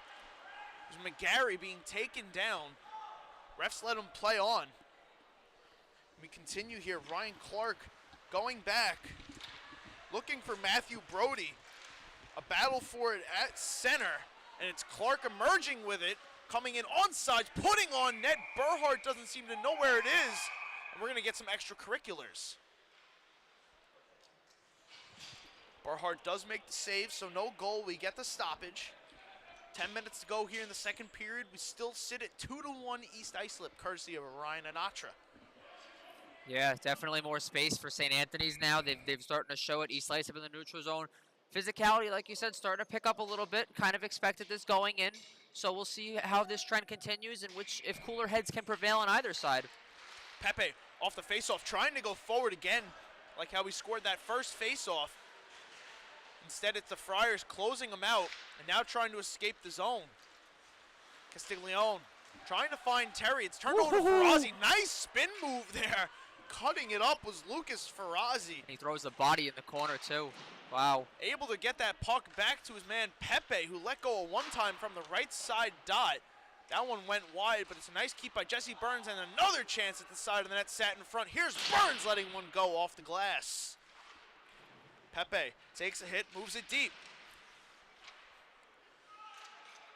There's McGarry being taken down. Refs let him play on. We continue here. Ryan Clark going back, looking for Matthew Brody. A battle for it at center, and it's Clark emerging with it, coming in onside, putting on net. Burhart doesn't seem to know where it is, and we're going to get some extracurriculars. Burhart does make the save, so no goal. We get the stoppage. 10 minutes to go here in the second period. We still sit at 2-1 East Islip, courtesy of Ryan Anatra. Yeah, definitely more space for St. Anthony's now. They've starting to show it. East Islip in the neutral zone. Physicality, like you said, starting to pick up a little bit. Kind of expected this going in. So we'll see how this trend continues and if cooler heads can prevail on either side. Pepe off the faceoff, trying to go forward again, like how we scored that first faceoff. Instead, it's the Friars closing them out and now trying to escape the zone. Castiglione trying to find Terry. It's turned over to Ferrazzi. Nice spin move there. Cutting it up was Lucas Ferrazzi. He throws the body in the corner, too. Wow. Able to get that puck back to his man Pepe, who let go one time from the right side dot. That one went wide, but it's a nice keep by Jesse Burns, and another chance at the side of the net sat in front. Here's Burns letting one go off the glass. Pepe takes a hit, moves it deep.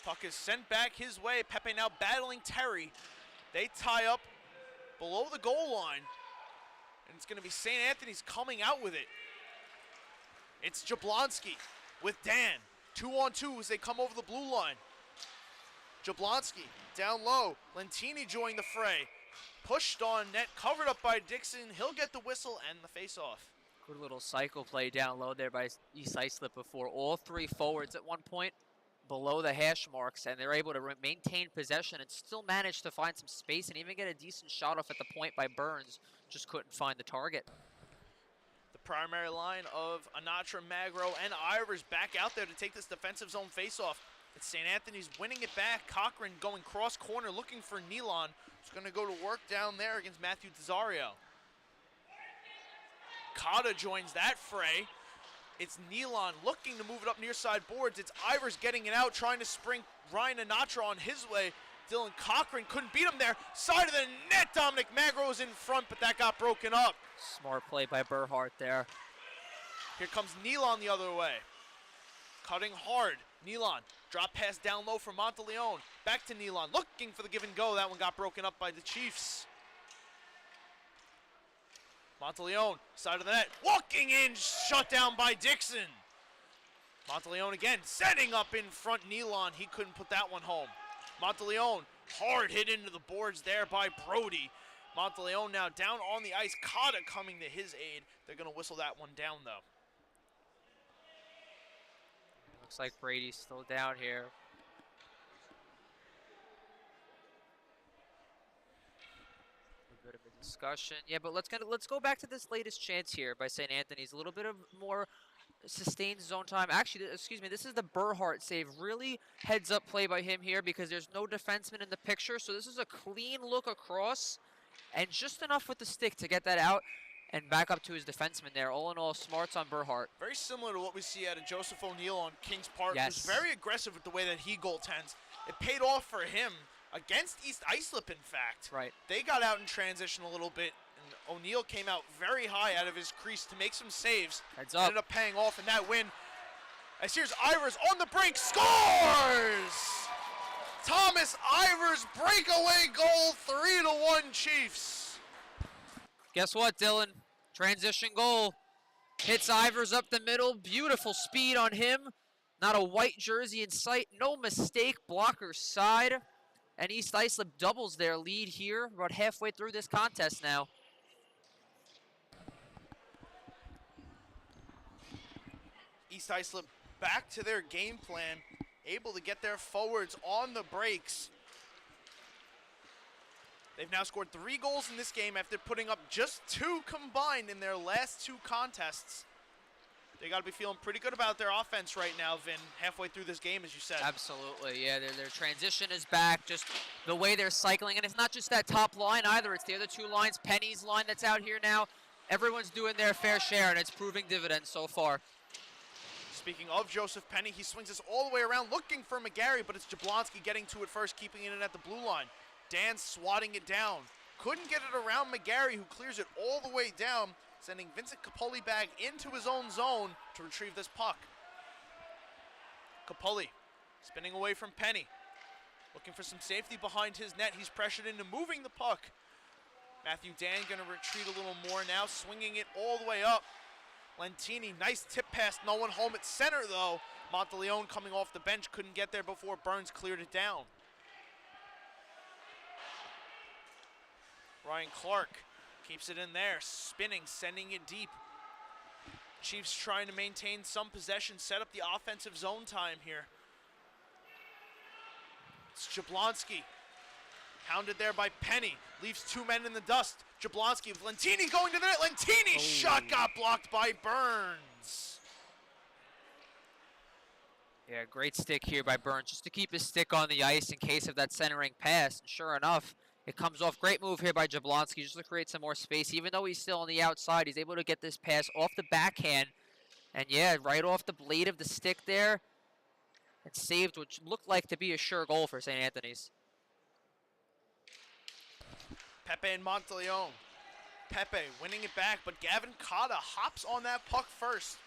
Puck is sent back his way. Pepe now battling Terry. They tie up below the goal line. And it's going to be St. Anthony's coming out with it. It's Jablonski with Dan. 2-on-2 as they come over the blue line. Jablonski down low. Lentini joining the fray. Pushed on net, covered up by Dixon. He'll get the whistle and the face-off. Good little cycle play down low there by East Islip before. All three forwards at one point below the hash marks, and they're able to maintain possession and still manage to find some space and even get a decent shot off at the point by Burns. Just couldn't find the target. The primary line of Anatra, Magro, and Ivers back out there to take this defensive zone faceoff. It's St. Anthony's winning it back. Cochran going cross corner looking for Nealon, who's going to go to work down there against Matthew Desario. Cotta joins that fray. It's Nealon looking to move it up near side boards. It's Ivers getting it out, trying to spring Ryan Anatra on his way. Dylan Cochran couldn't beat him there. Side of the net, Dominic Magro is in front, but that got broken up. Smart play by Burhart there. Here comes Nealon the other way. Cutting hard. Nealon, drop pass down low for Monteleone. Back to Nealon, looking for the give and go. That one got broken up by the Chiefs. Monteleone, side of the net, walking in, shut down by Dixon. Monteleone again, setting up in front Nealon. He couldn't put that one home. Monteleone, hard hit into the boards there by Brody. Monteleone now down on the ice. Cotta coming to his aid. They're going to whistle that one down, though. Looks like Brady's still down here. discussion. Yeah, but let's go back to this latest chance here by St. Anthony's. A little bit of more sustained zone time. Actually, excuse me, this is the Burhart save. Really heads up play by him here because there's no defenseman in the picture. So this is a clean look across and just enough with the stick to get that out and back up to his defenseman there. All in all, smarts on Burhart. Very similar to what we see out of Joseph O'Neill on Kings Park, Yes. who's very aggressive with the way that he goaltends. It paid off for him against East Islip, in fact. Right. They got out in transition a little bit, and O'Neill came out very high out of his crease to make some saves. Heads up. Ended up paying off in that win. As here's Ivers on the brink, scores! Thomas Ivers breakaway goal, 3-1 Chiefs. Guess what, Dylan? Transition goal. Hits Ivers up the middle. Beautiful speed on him. Not a white jersey in sight. No mistake. Blocker side. And East Islip doubles their lead here. About halfway through this contest now. East Islip back to their game plan, able to get their forwards on the breaks. They've now scored 3 goals in this game after putting up just 2 combined in their last 2 contests. They got to be feeling pretty good about their offense right now, Vin, halfway through this game, as you said. Absolutely, yeah. Their transition is back, just the way they're cycling. And it's not just that top line either. It's the other 2 lines. Penny's line that's out here now. Everyone's doing their fair share, and it's proving dividends so far. Speaking of Joseph Penny, he swings us all the way around looking for McGarry, but it's Jablonski getting to it first, keeping it in at the blue line. Dan swatting it down. Couldn't get it around McGarry, who clears it all the way down, sending Vincent Capulli back into his own zone to retrieve this puck. Capulli spinning away from Penny. Looking for some safety behind his net. He's pressured into moving the puck. Matthew Dan going to retreat a little more now, swinging it all the way up. Lentini, nice tip pass, no one home at center though. Monteleone coming off the bench, couldn't get there before Burns cleared it down. Ryan Clark keeps it in there, spinning, sending it deep. Chiefs trying to maintain some possession, set up the offensive zone time here. It's Jablonski, hounded there by Penny, leaves 2 men in the dust. Jablonski, Lentini going to the net. Lentini's shot got blocked by Burns. Yeah, great stick here by Burns, just to keep his stick on the ice in case of that centering pass. And sure enough, it comes off. Great move here by Jablonski just to create some more space. Even though he's still on the outside, he's able to get this pass off the backhand. And yeah, right off the blade of the stick there. And saved what looked like to be a sure goal for St. Anthony's. Pepe and Monteleone. Pepe winning it back, but Gavin Cotta hops on that puck first.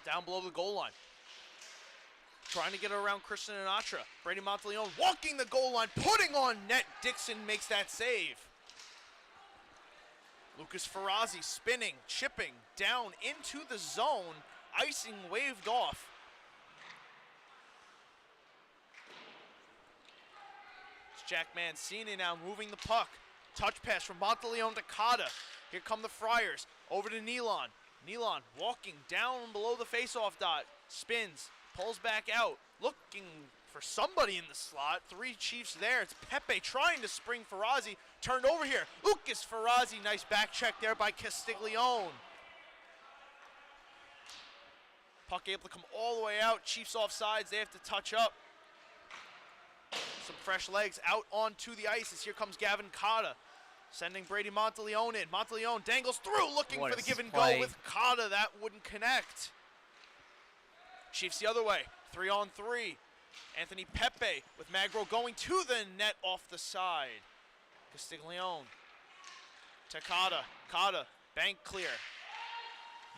Down below the goal line. Trying to get it around Christian Anatra. Brady Monteleone walking the goal line, putting on net. Dixon makes that save. Lucas Ferrazzi spinning, chipping down into the zone. Icing waved off. It's Jack Mancini now moving the puck. Touch pass from Monteleone to Cotta. Here come the Friars. Over to Nealon. Nealon walking down below the faceoff dot. Spins. Pulls back out. Looking for somebody in the slot. 3 Chiefs there. It's Pepe trying to spring Ferrazzi. Turned over here. Lucas Ferrazzi. Nice back check there by Castiglione. Puck able to come all the way out. Chiefs offsides. They have to touch up. Some fresh legs out onto the ice as here comes Gavin Cotta. Sending Brady Monteleone in. Monteleone dangles through, looking for the give and go with Cotta. That wouldn't connect. Chiefs the other way. 3-on-3. Anthony Pepe with Magro going to the net off the side. Castiglione to Cotta. Cotta, bank clear.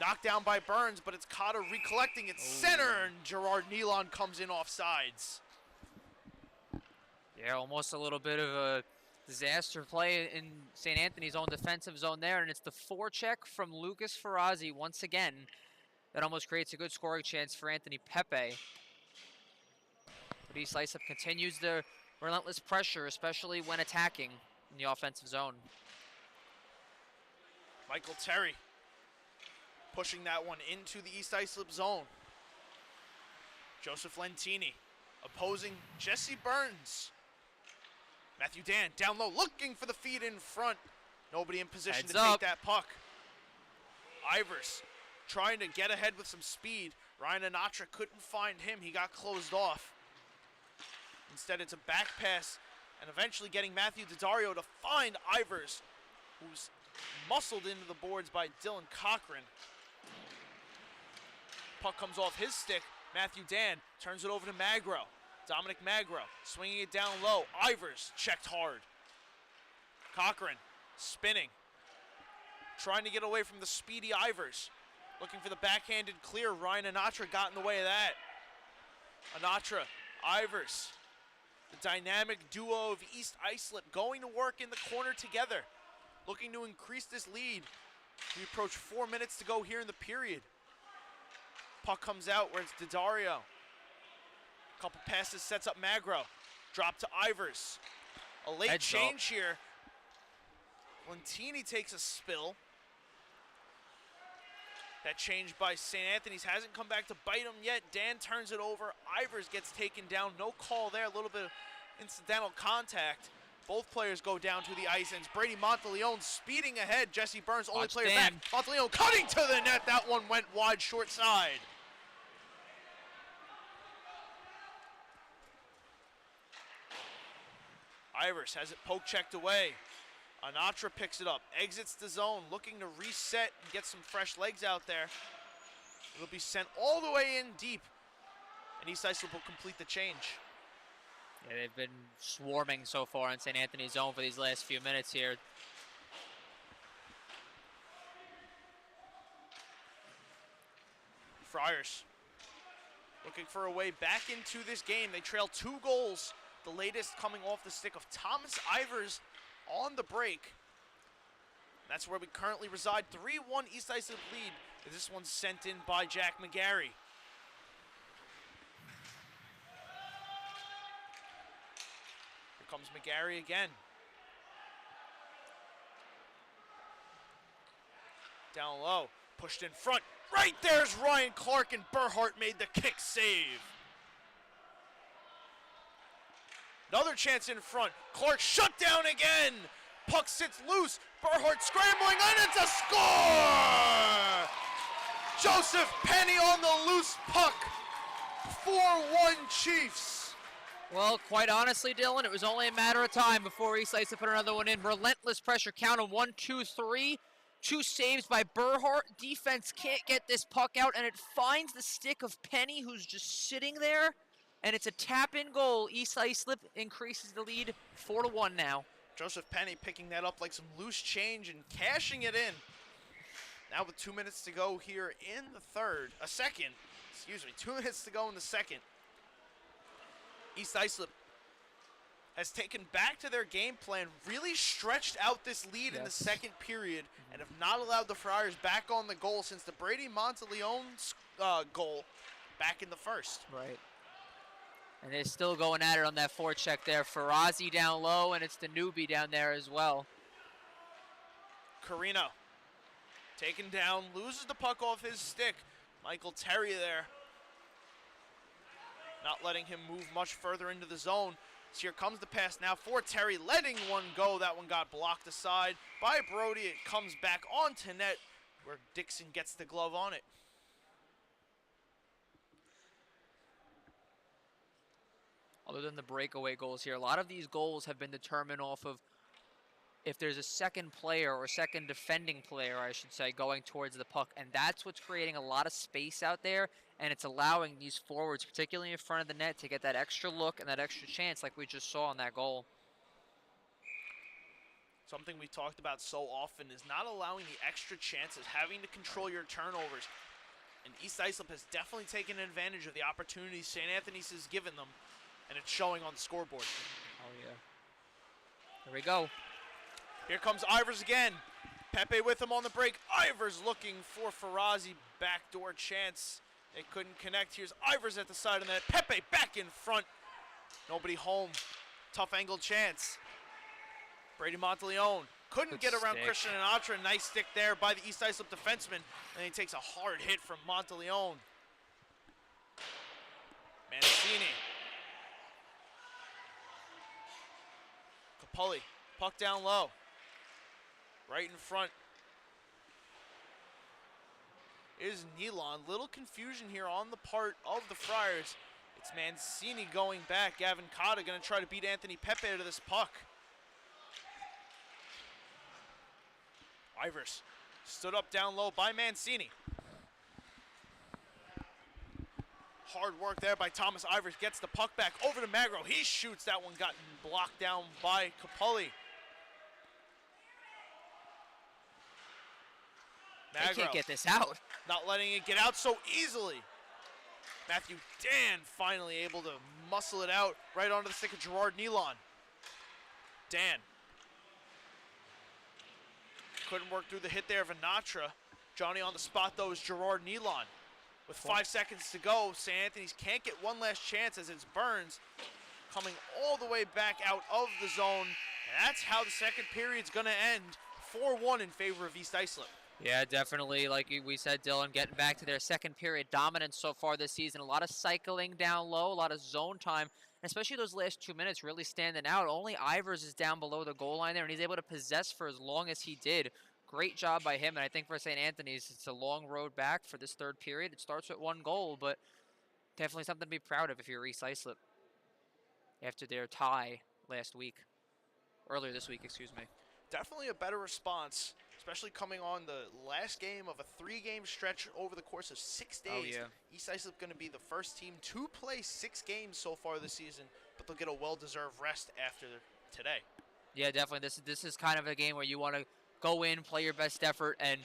Knocked down by Burns, but it's Cotta recollecting it center, and Gerard Nealon comes in off sides. Yeah, almost a little bit of a disaster play in St. Anthony's own defensive zone there, and it's the forecheck from Lucas Ferrazzi once again that almost creates a good scoring chance for Anthony Pepe. But East Islip continues the relentless pressure, especially when attacking in the offensive zone. Michael Terry pushing that one into the East Islip zone. Joseph Lentini opposing Jesse Burns. Matthew Dan down low, looking for the feed in front. Nobody in position Heads to up. take that puck. Ivers trying to get ahead with some speed. Ryan Anatra couldn't find him. He got closed off. Instead, it's a back pass and eventually getting Matthew Daddario to find Ivers, who's muscled into the boards by Dylan Cochran. Puck comes off his stick. Matthew Dan turns it over to Magro. Dominic Magro swinging it down low. Ivers checked hard. Cochran spinning. Trying to get away from the speedy Ivers. Looking for the backhanded clear. Ryan Anatra got in the way of that. Anatra, Ivers. The dynamic duo of East Islip going to work in the corner together. Looking to increase this lead. We approach 4 minutes to go here in the period. Puck comes out where it's Daddario. Couple passes, sets up Magro. Drop to Ivers. A late Heads change here. Lentini takes a spill. That change by St. Anthony's hasn't come back to bite him yet. Dan turns it over. Ivers gets taken down. No call there. A little bit of incidental contact. Both players go down to the ice, and it's Brady Monteleone speeding ahead. Jesse Burns, only Watch player Dan. back. Monteleone cutting to the net. That one went wide, short side. Ivers has it poke checked away. Anatra picks it up, exits the zone, looking to reset and get some fresh legs out there. It'll be sent all the way in deep, and East Islip will complete the change. Yeah, they've been swarming so far in St. Anthony's zone for these last few minutes here. Friars looking for a way back into this game. They trail 2 goals, the latest coming off the stick of Thomas Ivers on the break. That's where we currently reside. 3-1 East Islip lead. This one's sent in by Jack McGarry. Here comes McGarry again. Down low, pushed in front. Right there's Ryan Clark, and Burhart made the kick save. Another chance in front. Clark shut down again. Puck sits loose. Burhart scrambling, and it's a score! Joseph Penny on the loose puck. 4-1 Chiefs. Well, quite honestly, Dylan, it was only a matter of time before East Islip put another one in. Relentless pressure count of 1, 2, 3. 2 saves by Burhart. Defense can't get this puck out, and it finds the stick of Penny, who's just sitting there. And it's a tap-in goal. East Islip increases the lead 4-1 now. Joseph Penny picking that up like some loose change and cashing it in. Now with 2 minutes to go here in the third. 2 minutes to go in the second. East Islip has taken back to their game plan, really stretched out this lead in the second period, and have not allowed the Friars back on the goal since the Brady Monteleone goal back in the first. Right. And they're still going at it on that forecheck there. Farazi down low, and it's the newbie down there as well. Carino taken down, loses the puck off his stick. Michael Terry there, not letting him move much further into the zone. So here comes the pass now for Terry, letting one go. That one got blocked aside by Brody. It comes back onto net where Dixon gets the glove on it. Other than the breakaway goals here, a lot of these goals have been determined off of if there's a second player or second defending player, I should say, going towards the puck. And that's what's creating a lot of space out there, and it's allowing these forwards, particularly in front of the net, to get that extra look and that extra chance like we just saw on that goal. Something we talked about so often is not allowing the extra chances, having to control your turnovers. And East Islip has definitely taken advantage of the opportunities St. Anthony's has given them, and it's showing on the scoreboard. Oh, yeah. Here we go. Here comes Ivers again. Pepe with him on the break. Ivers looking for Farazi. Backdoor chance. They couldn't connect. Here's Ivers at the side of the net. Pepe back in front. Nobody home. Tough angle chance. Brady Monteleone couldn't get around stick. Christian Anatra. Nice stick there by the East Islip defenseman. And he takes a hard hit from Monteleone. Mancini. Capulli. Puck down low. Right in front is Nealon. Little confusion here on the part of the Friars. It's Mancini going back. Gavin Cotta going to try to beat Anthony Pepe out of this puck. Ivers stood up down low by Mancini. Hard work there by Thomas Ivers. Gets the puck back over to Magro. He shoots. That one got blocked down by Capulli. They can't get this out. Not letting it get out so easily. Matthew Dan finally able to muscle it out right onto the stick of Gerard Nealon. Dan. Couldn't work through the hit there of Anatra. Johnny on the spot though is Gerard Nealon. With 5 seconds to go, St. Anthony's can't get one last chance as it's Burns coming all the way back out of the zone. And that's how the second period's gonna end. 4-1 in favor of East Islip. Yeah, definitely. Like we said, Dylan, getting back to their second period dominance so far this season. A lot of cycling down low, a lot of zone time, and especially those last 2 minutes really standing out. Only Ivers is down below the goal line there, and he's able to possess for as long as he did. Great job by him, and I think for St. Anthony's, it's a long road back for this third period. It starts with 1 goal, but definitely something to be proud of if you're East Islip after their tie earlier this week, excuse me. Definitely a better response, especially coming on the last game of a 3-game stretch over the course of 6 days. Oh, yeah. East Islip going to be the first team to play 6 games so far this season, but they'll get a well-deserved rest after today. Yeah, definitely. This is kind of a game where you want to go in, play your best effort, and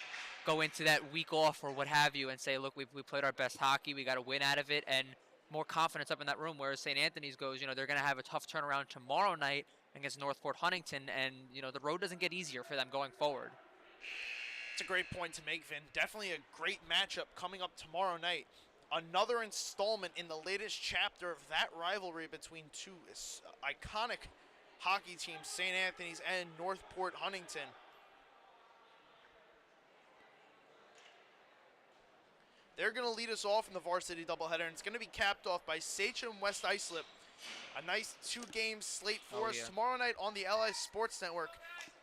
go into that week off or what have you and say, look, we played our best hockey. We got to win out of it, and more confidence up in that room. Whereas St. Anthony's goes, they're going to have a tough turnaround tomorrow night against Northport Huntington, and, the road doesn't get easier for them going forward. It's a great point to make, Vin. Definitely a great matchup coming up tomorrow night. Another installment in the latest chapter of that rivalry between two iconic hockey teams, St. Anthony's and Northport Huntington. They're going to lead us off in the varsity doubleheader, and it's going to be capped off by Sachem West Islip. A nice 2-game slate for us tomorrow night on the LI Sports Network.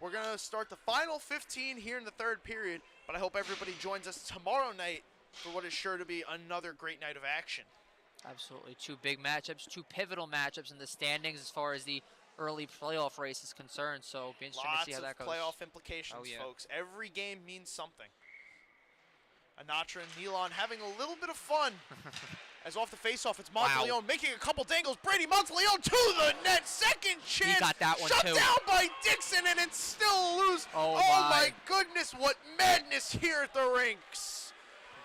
We're going to start the final 15 here in the third period, but I hope everybody joins us tomorrow night for what is sure to be another great night of action. Absolutely. 2 big matchups, 2 pivotal matchups in the standings as far as the early playoff race is concerned, so it'll be interesting to see how that goes. Lots of playoff implications, folks. Every game means something. Anatra and Nealon having a little bit of fun. As off the faceoff, it's Monteleone making a couple dangles. Brady Monteleone to the net. Second chance. He got that one shut too. down by Dixon, and it's still a lose. Oh my goodness, what madness here at the rinks.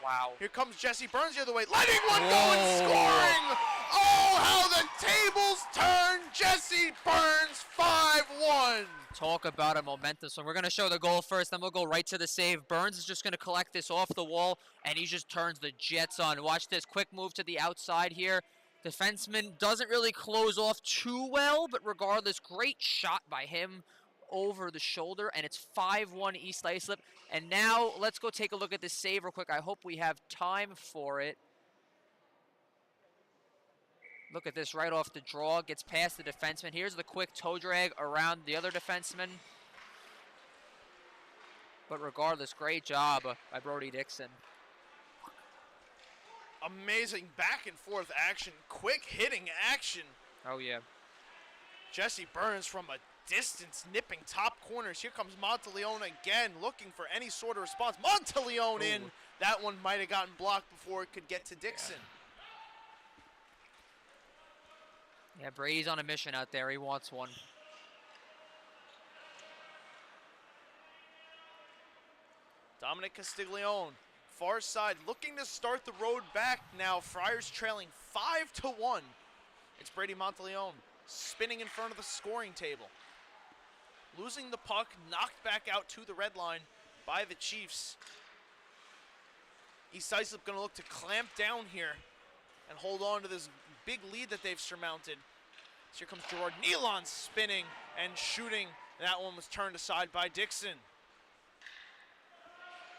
Wow. Here comes Jesse Burns the other way, letting one go and scoring. Oh, how the tables turn. Jesse Burns, 5-1. Talk about a momentum. So we're going to show the goal first, then we'll go right to the save. Burns is just going to collect this off the wall, and he just turns the Jets on. Watch this quick move to the outside here. Defenseman doesn't really close off too well, but regardless, great shot by him over the shoulder, and it's 5-1 East Islip. And now let's go take a look at this save real quick. I hope we have time for it. Look at this right off the draw. Gets past the defenseman. Here's the quick toe drag around the other defenseman. But regardless, great job by Brody Dixon. Amazing back and forth action. Quick hitting action. Oh, yeah. Jesse Burns from a distance nipping top corners. Here comes Monteleone again looking for any sort of response. Monteleone in. That one might have gotten blocked before it could get to Dixon. Yeah, Brady's on a mission out there. He wants one. Dominic Castiglione, far side, looking to start the road back now. Friars trailing 5-1. It's Brady Monteleone spinning in front of the scoring table. Losing the puck, knocked back out to the red line by the Chiefs. East Islip going to look to clamp down here and hold on to this big lead that they've surmounted. So here comes Gerard Nealon spinning and shooting. That one was turned aside by Dixon.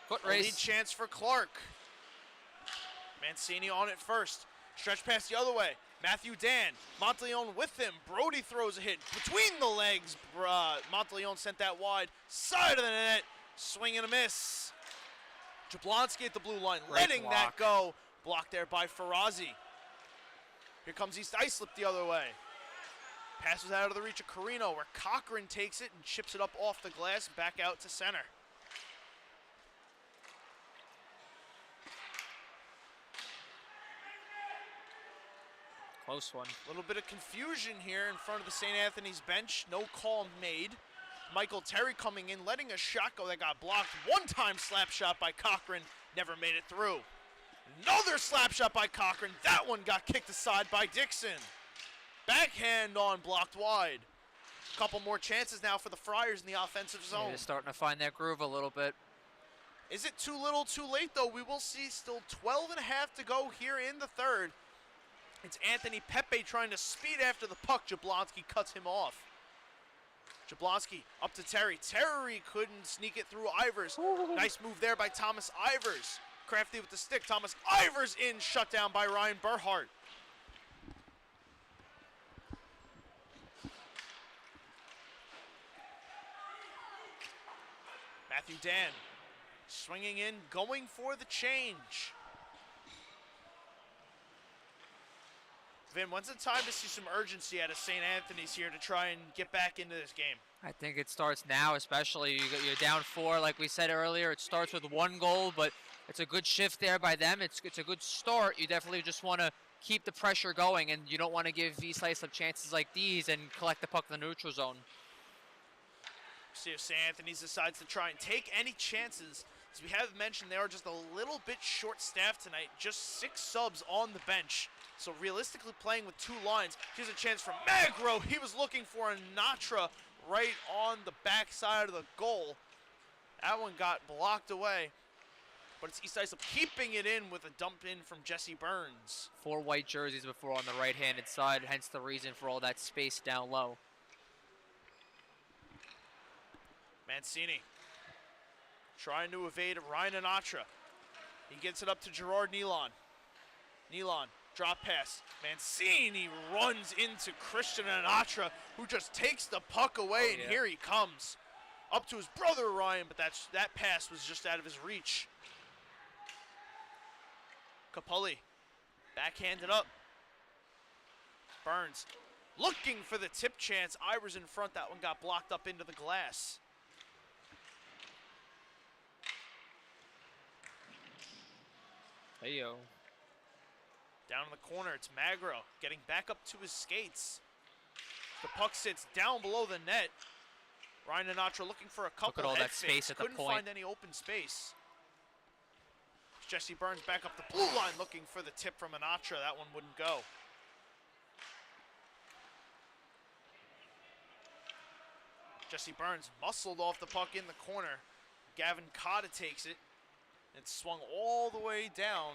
Foot A race. lead chance for Clark. Mancini on it first. Stretch pass the other way. Matthew Dan, Monteleone with him. Brody throws a hit between the legs. Monteleone sent that wide. Side of the net. Swing and a miss. Jablonski at the blue line, letting that go. Blocked there by Farazi. Here comes East Islip the other way. Passes out of the reach of Carino, where Cochran takes it and chips it up off the glass, back out to center. Close one. A little bit of confusion here in front of the St. Anthony's bench. No call made. Michael Terry coming in, letting a shot go that got blocked. One-time slap shot by Cochran, never made it through. Another slap shot by Cochran. That one got kicked aside by Dixon. Backhand on, blocked wide. A couple more chances now for the Friars in the offensive zone. They're starting to find that groove a little bit. Is it too little, too late, though? We will see. Still 12 and a half to go here in the third. It's Anthony Pepe trying to speed after the puck. Jablonski cuts him off. Jablonski up to Terry. Terry couldn't sneak it through Ivers. Nice move there by Thomas Ivers. Crafty with the stick. Thomas Ivers in, shut down by Ryan Burhart. Matthew Dan swinging in, going for the change. Vin, when's the time to see some urgency out of St. Anthony's here to try and get back into this game? I think it starts now, especially you're down 4, like we said earlier. It starts with 1 goal, but it's a good shift there by them. It's a good start. You definitely just want to keep the pressure going, and you don't want to give East Islip chances like these and collect the puck in the neutral zone. See if St. Anthony's decides to try and take any chances. As we have mentioned, they are just a little bit short-staffed tonight. Just 6 subs on the bench. So realistically playing with 2 lines. Here's a chance for Magro. He was looking for a Natra right on the backside of the goal. That one got blocked away. But it's East Islip keeping it in with a dump in from Jesse Burns. 4 white jerseys before on the right-handed side, hence the reason for all that space down low. Mancini trying to evade Ryan Anatra. He gets it up to Gerard Nealon. Nealon, drop pass. Mancini runs into Christian Anatra, who just takes the puck away, and here he comes. Up to his brother Ryan, but that pass was just out of his reach. Capulli, backhanded up. Burns looking for the tip chance. Ivers in front, that one got blocked up into the glass. Hey-yo. Down in the corner, it's Magro getting back up to his skates. The puck sits down below the net. Ryan Anatra looking for a couple. Look at all head that space fakes. at the Couldn't point. find any open space. Jesse Burns back up the blue line looking for the tip from Anatra. That one wouldn't go. Jesse Burns muscled off the puck in the corner. Gavin Cotta takes it. It's swung all the way down.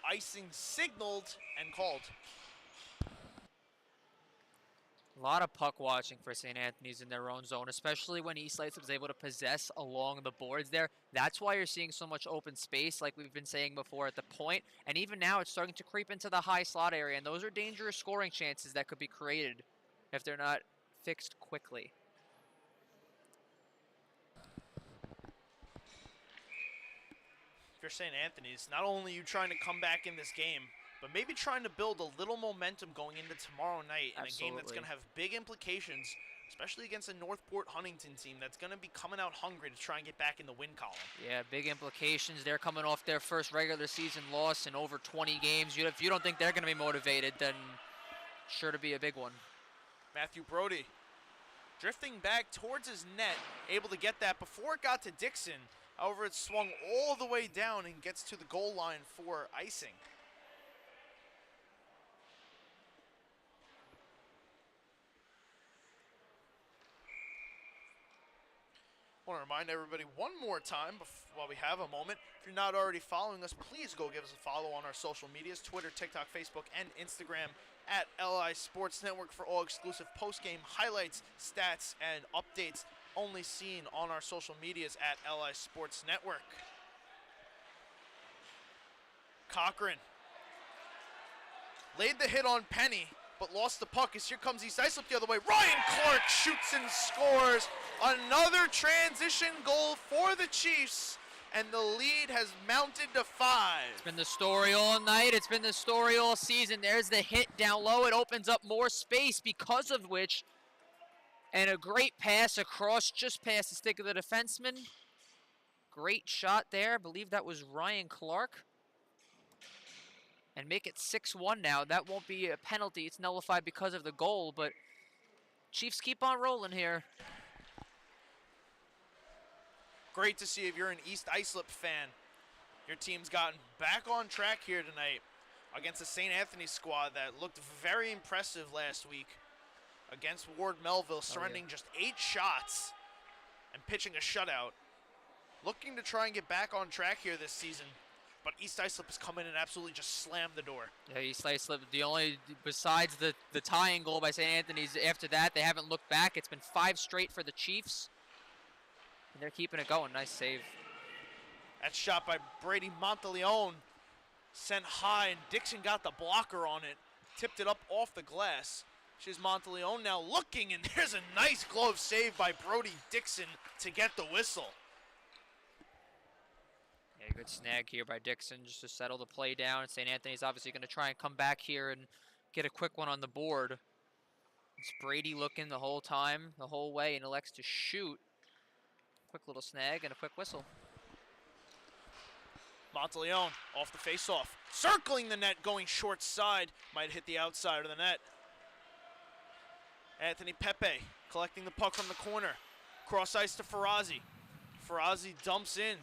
Icing signaled and called. A lot of puck watching for St. Anthony's in their own zone, especially when East Islip was able to possess along the boards there. That's why you're seeing so much open space, like we've been saying before at the point. And even now, it's starting to creep into the high slot area, and those are dangerous scoring chances that could be created if they're not fixed quickly. If you're St. Anthony's, not only are you trying to come back in this game, but maybe trying to build a little momentum going into tomorrow night in a game that's going to have big implications, especially against a Northport Huntington team that's going to be coming out hungry to try and get back in the win column. Yeah, big implications. They're coming off their first regular season loss in over 20 games. If you don't think they're going to be motivated, then sure to be a big one. Matthew Brody drifting back towards his net, able to get that before it got to Dixon. However, it swung all the way down and gets to the goal line for icing. I want to remind everybody one more time while we have a moment. If you're not already following us, please go give us a follow on our social medias, Twitter, TikTok, Facebook, and Instagram at LI Sports Network for all exclusive post-game highlights, stats, and updates only seen on our social medias at LI Sports Network. Cochran laid the hit on Penny, but lost the puck as here comes East Islip the other way. Ryan Clark shoots and scores. Another transition goal for the Chiefs, and the lead has mounted to 5. It's been the story all night. It's been the story all season. There's the hit down low. It opens up more space, because of which, and a great pass across just past the stick of the defenseman. Great shot there. I believe that was Ryan Clark. And make it 6-1 now. That won't be a penalty. It's nullified because of the goal, but Chiefs keep on rolling here. Great to see if you're an East Islip fan. Your team's gotten back on track here tonight against the St. Anthony squad that looked very impressive last week against Ward Melville, surrendering just 8 shots and pitching a shutout. Looking to try and get back on track here this season, but East Islip has come in and absolutely just slammed the door. Yeah, East Islip, the only, besides the tying goal by St. Anthony's, after that, they haven't looked back. It's been 5 straight for the Chiefs. And they're keeping it going. Nice save. That shot by Brady Monteleone sent high, and Dixon got the blocker on it. Tipped it up off the glass. She's Monteleone now looking, and there's a nice glove save by Brody Dixon to get the whistle. Yeah, good snag here by Dixon just to settle the play down. St. Anthony's obviously going to try and come back here and get a quick one on the board. It's Brady looking the whole time, the whole way, and elects to shoot. Quick little snag and a quick whistle. Monteleone off the faceoff, circling the net, going short side. Might hit the outside of the net. Anthony Pepe collecting the puck from the corner. Cross ice to Farazi. Farazi dumps in.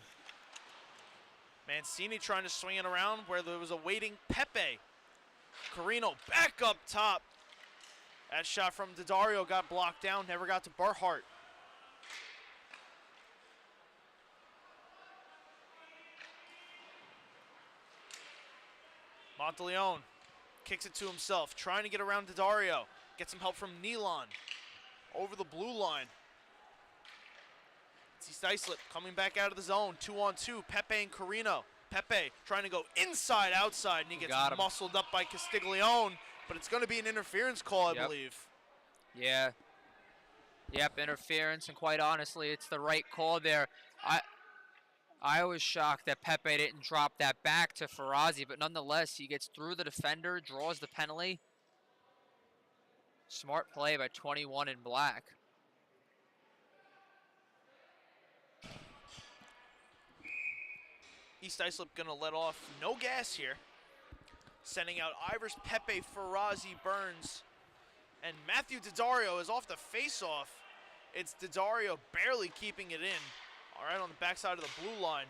Mancini trying to swing it around where there was a waiting Pepe. Carino back up top. That shot from Daddario got blocked down, never got to Barhart. Monteleone kicks it to himself, trying to get around Daddario. Get some help from Nealon. Over the blue line. It's East Islip coming back out of the zone. 2-on-2, Pepe and Carino. Pepe trying to go inside, outside, and he gets muscled up by Castiglione, but it's going to be an interference call, I believe. Yeah. Yep, interference, and quite honestly, it's the right call there. I was shocked that Pepe didn't drop that back to Farazi, but nonetheless, he gets through the defender, draws the penalty. Smart play by 21 in black. East Islip going to let off no gas here. Sending out Ivers, Pepe, Farazi, Burns. And Matthew Daddario is off the face-off. It's Daddario barely keeping it in. All right, on the backside of the blue line.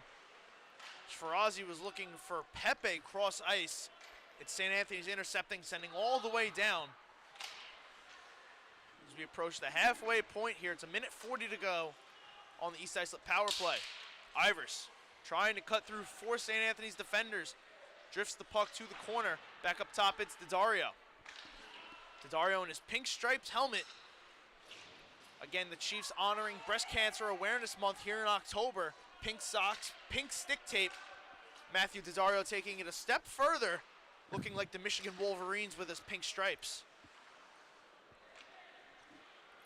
Farazi was looking for Pepe cross ice. It's St. Anthony's intercepting, sending all the way down. As we approach the halfway point here, it's 1:40 to go on the East Islip power play. Ivers trying to cut through 4 St. Anthony's defenders. Drifts the puck to the corner. Back up top, it's Daddario. Daddario in his pink striped helmet. Again, the Chiefs honoring Breast Cancer Awareness Month here in October. Pink socks, pink stick tape. Matthew Daddario taking it a step further, looking like the Michigan Wolverines with his pink stripes.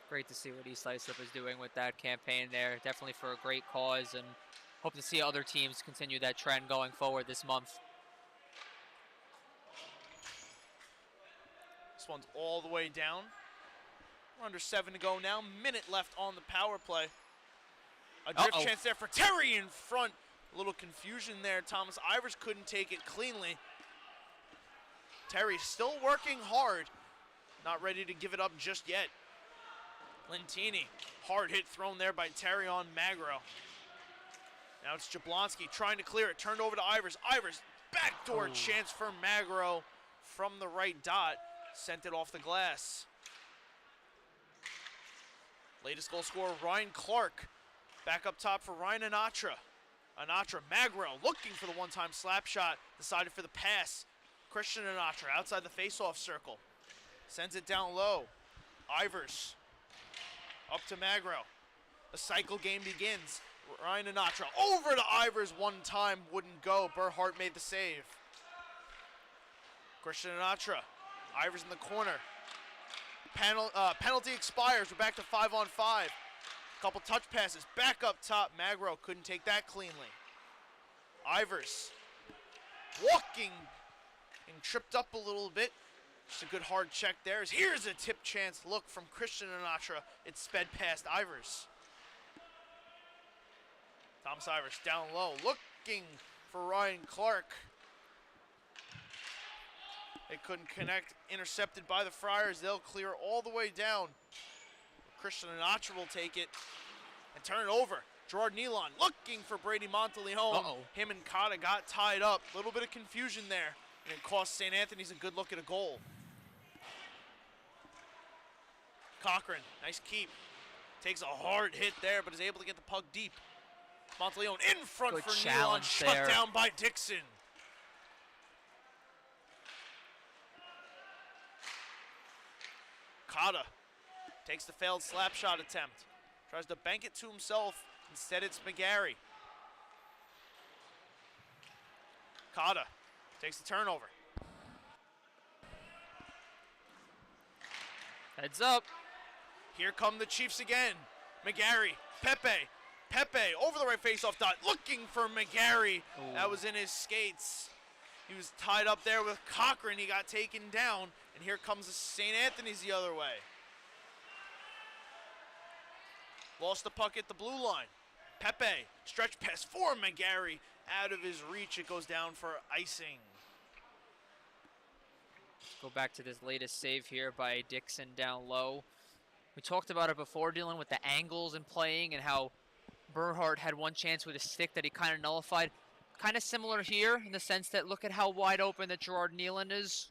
Great to see what East Islip is doing with that campaign there. Definitely for a great cause, and hope to see other teams continue that trend going forward this month. This one's all the way down. We're under 7 to go now. Minute left on the power play. A drift chance there for Terry in front. A little confusion there. Thomas Ivers couldn't take it cleanly. Terry still working hard. Not ready to give it up just yet. Lentini, hard hit thrown there by Terry on Magro. Now it's Jablonski trying to clear it. Turned over to Ivers. Ivers, backdoor chance for Magro from the right dot. Sent it off the glass. Latest goal scorer, Ryan Clark. Back up top for Ryan Anatra. Anatra, Magro looking for the one-time slap shot. Decided for the pass. Christian Anatra outside the face-off circle. Sends it down low. Ivers up to Magro. The cycle game begins. Ryan Anatra over to Ivers one time. Wouldn't go. Burhart made the save. Christian Anatra. Ivers in the corner. Penalty expires. We're back to 5-on-5. Couple touch passes. Back up top. Magro couldn't take that cleanly. Ivers walking and tripped up a little bit. Just a good hard check there. Here's a tip chance look from Christian Anatra. It's sped past Ivers. Thomas Ivers down low, looking for Ryan Clark. They couldn't connect, intercepted by the Friars. They'll clear all the way down. Christian Anatra will take it and turn it over. Gerard Nealon looking for Brady Monteleone. Him and Cotta got tied up. A little bit of confusion there, and it cost St. Anthony's a good look at a goal. Cochran, nice keep. Takes a hard hit there, but is able to get the puck deep. Monteleone in front Good for Nealon, challenge shut there. down by Dixon. Cotta takes the failed slap shot attempt. Tries to bank it to himself. Instead, it's McGarry. Cotta takes the turnover. Heads up. Here come the Chiefs again. McGarry, Pepe over the right faceoff dot, looking for McGarry. Ooh. That was in his skates. He was tied up there with Cochran. He got taken down, and here comes St. Anthony's the other way. Lost the puck at the blue line. Pepe, stretch pass for McGarry. Out of his reach, it goes down for icing. Go back to this latest save here by Dixon down low. We talked about it before, dealing with the angles and playing and how Bernhardt had one chance with a stick that he kind of nullified. Kind of similar here in the sense that look at how wide open that Gerard Nealon is.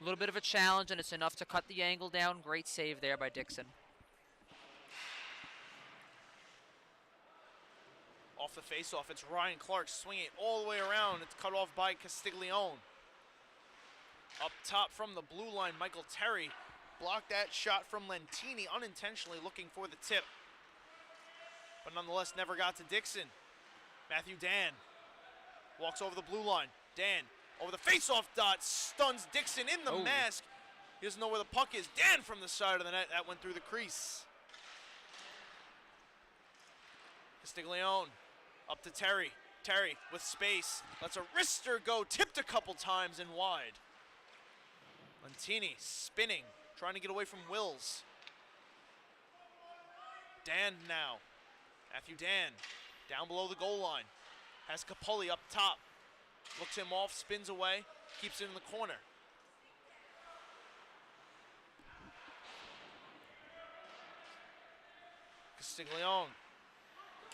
A little bit of a challenge, and it's enough to cut the angle down. Great save there by Dixon. Off the faceoff, it's Ryan Clark swinging it all the way around. It's cut off by Castiglione. Up top from the blue line, Michael Terry blocked that shot from Lentini, unintentionally looking for the tip. But nonetheless, never got to Dixon. Matthew Dan walks over the blue line. Dan over the faceoff dot, stuns Dixon in the mask. He doesn't know where the puck is. Dan from the side of the net, that went through the crease. Castiglione up to Terry. Terry with space, lets a wrister go, tipped a couple times and wide. Lentini spinning, trying to get away from Wills. Dan now. Matthew Dan down below the goal line. Has Capulli up top. Looks him off, spins away, keeps it in the corner. Castiglione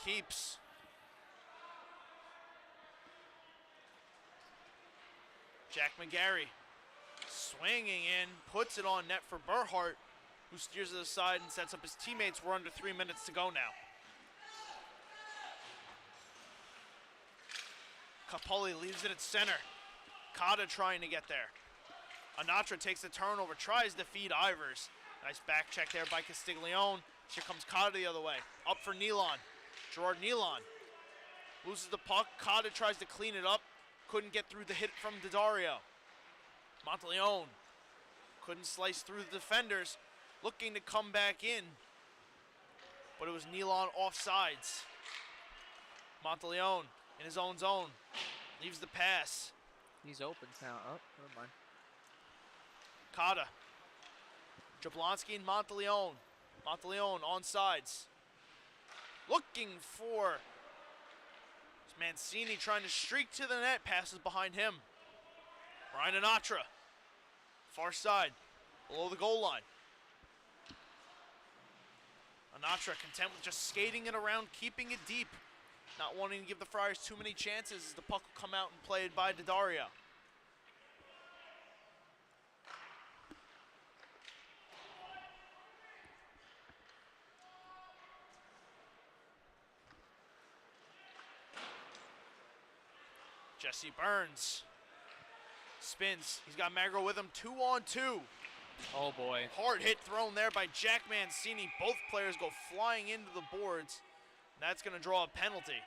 keeps. Jack McGarry swinging in, puts it on net for Bernhardt, who steers to the side and sets up his teammates. We're under 3 minutes to go now. Capulli leaves it at center. Cotta trying to get there. Anatra takes the turnover, tries to feed Ivers. Nice back check there by Castiglione. Here comes Cotta the other way. Up for Nealon. Gerard Nealon loses the puck. Cotta tries to clean it up. Couldn't get through the hit from Daddario. Monteleone couldn't slice through the defenders. Looking to come back in. But it was Nealon offsides. Monteleone in his own zone. Leaves the pass. He's open now. Oh, never mind. Cotta. Jablonski and Monteleone. Monteleone on sides. Looking for Mancini, trying to streak to the net. Passes behind him. Ryan Anatra. Far side. Below the goal line. Anatra content with just skating it around, keeping it deep. Not wanting to give the Friars too many chances as the puck will come out and played by Daddario. Jesse Burns spins. He's got Magro with him. 2-on-2. Oh boy. Hard hit thrown there by Jack Mancini. Both players go flying into the boards. That's going to draw a penalty.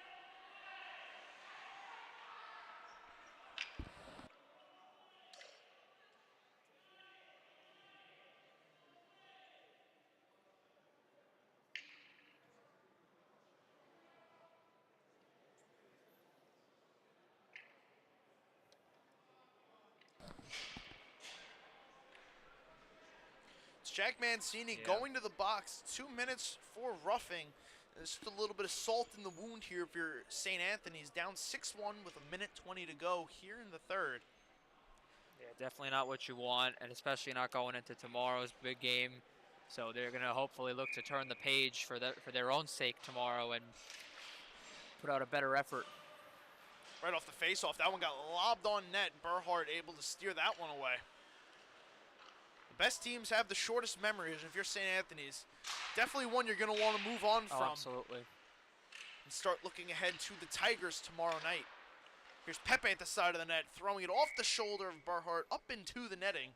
It's Jack Mancini Yeah. going to the box. 2 minutes for roughing. There's just a little bit of salt in the wound here if you're St. Anthony's. Down 6-1 with 1:20 to go here in the third. Yeah, definitely not what you want, and especially not going into tomorrow's big game. So they're going to hopefully look to turn the page for their own sake tomorrow and put out a better effort. Right off the face-off, that one got lobbed on net. Burhart able to steer that one away. The best teams have the shortest memories. If you're St. Anthony's, definitely one you're going to want to move on Oh, from. absolutely. And start looking ahead to the Tigers tomorrow night. Here's Pepe at the side of the net, throwing it off the shoulder of Burhart up into the netting.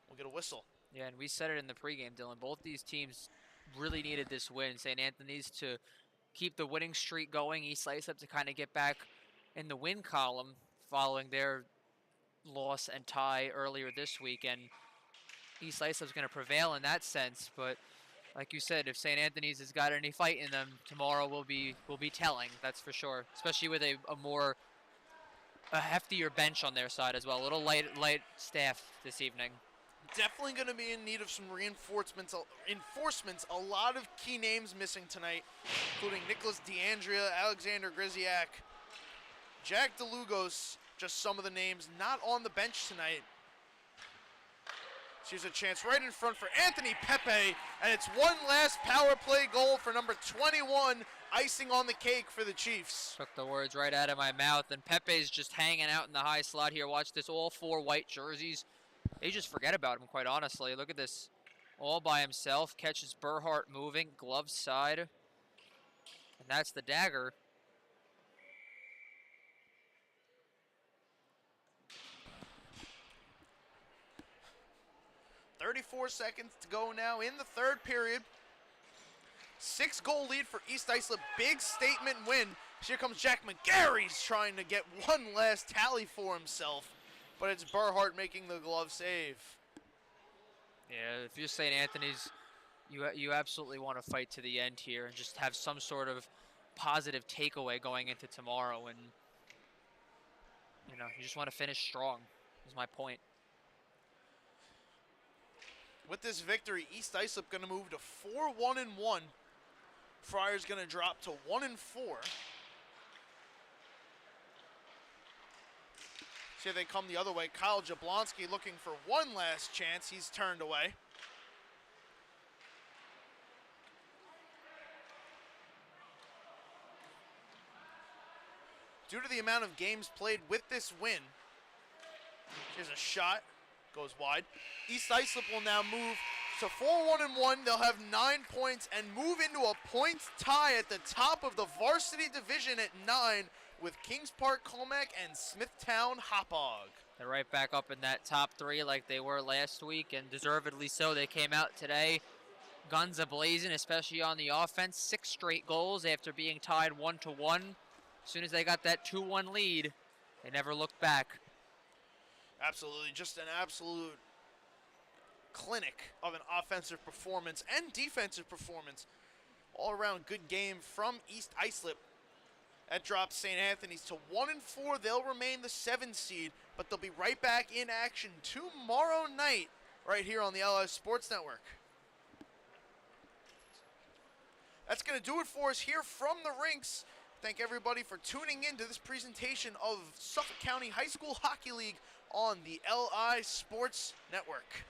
We'll get a whistle. Yeah, and we said it in the pregame, Dylan. Both these teams really needed this win. St. Anthony's to keep the winning streak going. East Islip to kind of get back in the win column following their loss and tie earlier this week. And East Islip's going to prevail in that sense. But like you said, if St. Anthony's has got any fight in them, tomorrow will be telling. That's for sure. Especially with a heftier bench on their side as well. A little light staff this evening. Definitely going to be in need of some reinforcements. A lot of key names missing tonight, including Nicholas DeAndrea, Alexander Griziak, Jack DeLugos, just some of the names not on the bench tonight. Here's a chance right in front for Anthony Pepe, and it's one last power play goal for number 21, icing on the cake for the Chiefs. Took the words right out of my mouth, and Pepe's just hanging out in the high slot here. Watch this, all 4 white jerseys. They just forget about him, quite honestly. Look at this, all by himself. Catches Burhart moving, glove side, and that's the dagger. 34 seconds to go now in the third period. 6-goal lead for East Islip. Big statement win. Here comes Jack McGarry's trying to get one last tally for himself, but it's Burhart making the glove save. Yeah, if you're St. Anthony's, you absolutely want to fight to the end here and just have some sort of positive takeaway going into tomorrow, and you just want to finish strong. Is my point. With this victory, East Islip going to move to 4-1-1. Friar's going to drop to 1-4. See, they come the other way. Kyle Jablonski looking for one last chance. He's turned away. Due to the amount of games played with this win, here's a shot. Goes wide. East Islip will now move to 4-1-1. They'll have 9 points and move into a points tie at the top of the varsity division at 9 with Kings Park Comac and Smithtown Hauppauge. They're right back up in that top 3 like they were last week, and deservedly so. They came out today guns a-blazing, especially on the offense. 6 straight goals after being tied 1-1. As soon as they got that 2-1 lead, they never looked back. Absolutely, just an absolute clinic of an offensive performance and defensive performance. All around good game from East Islip. That drops St. Anthony's to 1-4. They'll remain the 7 seed, but they'll be right back in action tomorrow night right here on the LI Sports Network. That's going to do it for us here from the rinks. Thank everybody for tuning in to this presentation of Suffolk County High School Hockey League on the LI Sports Network.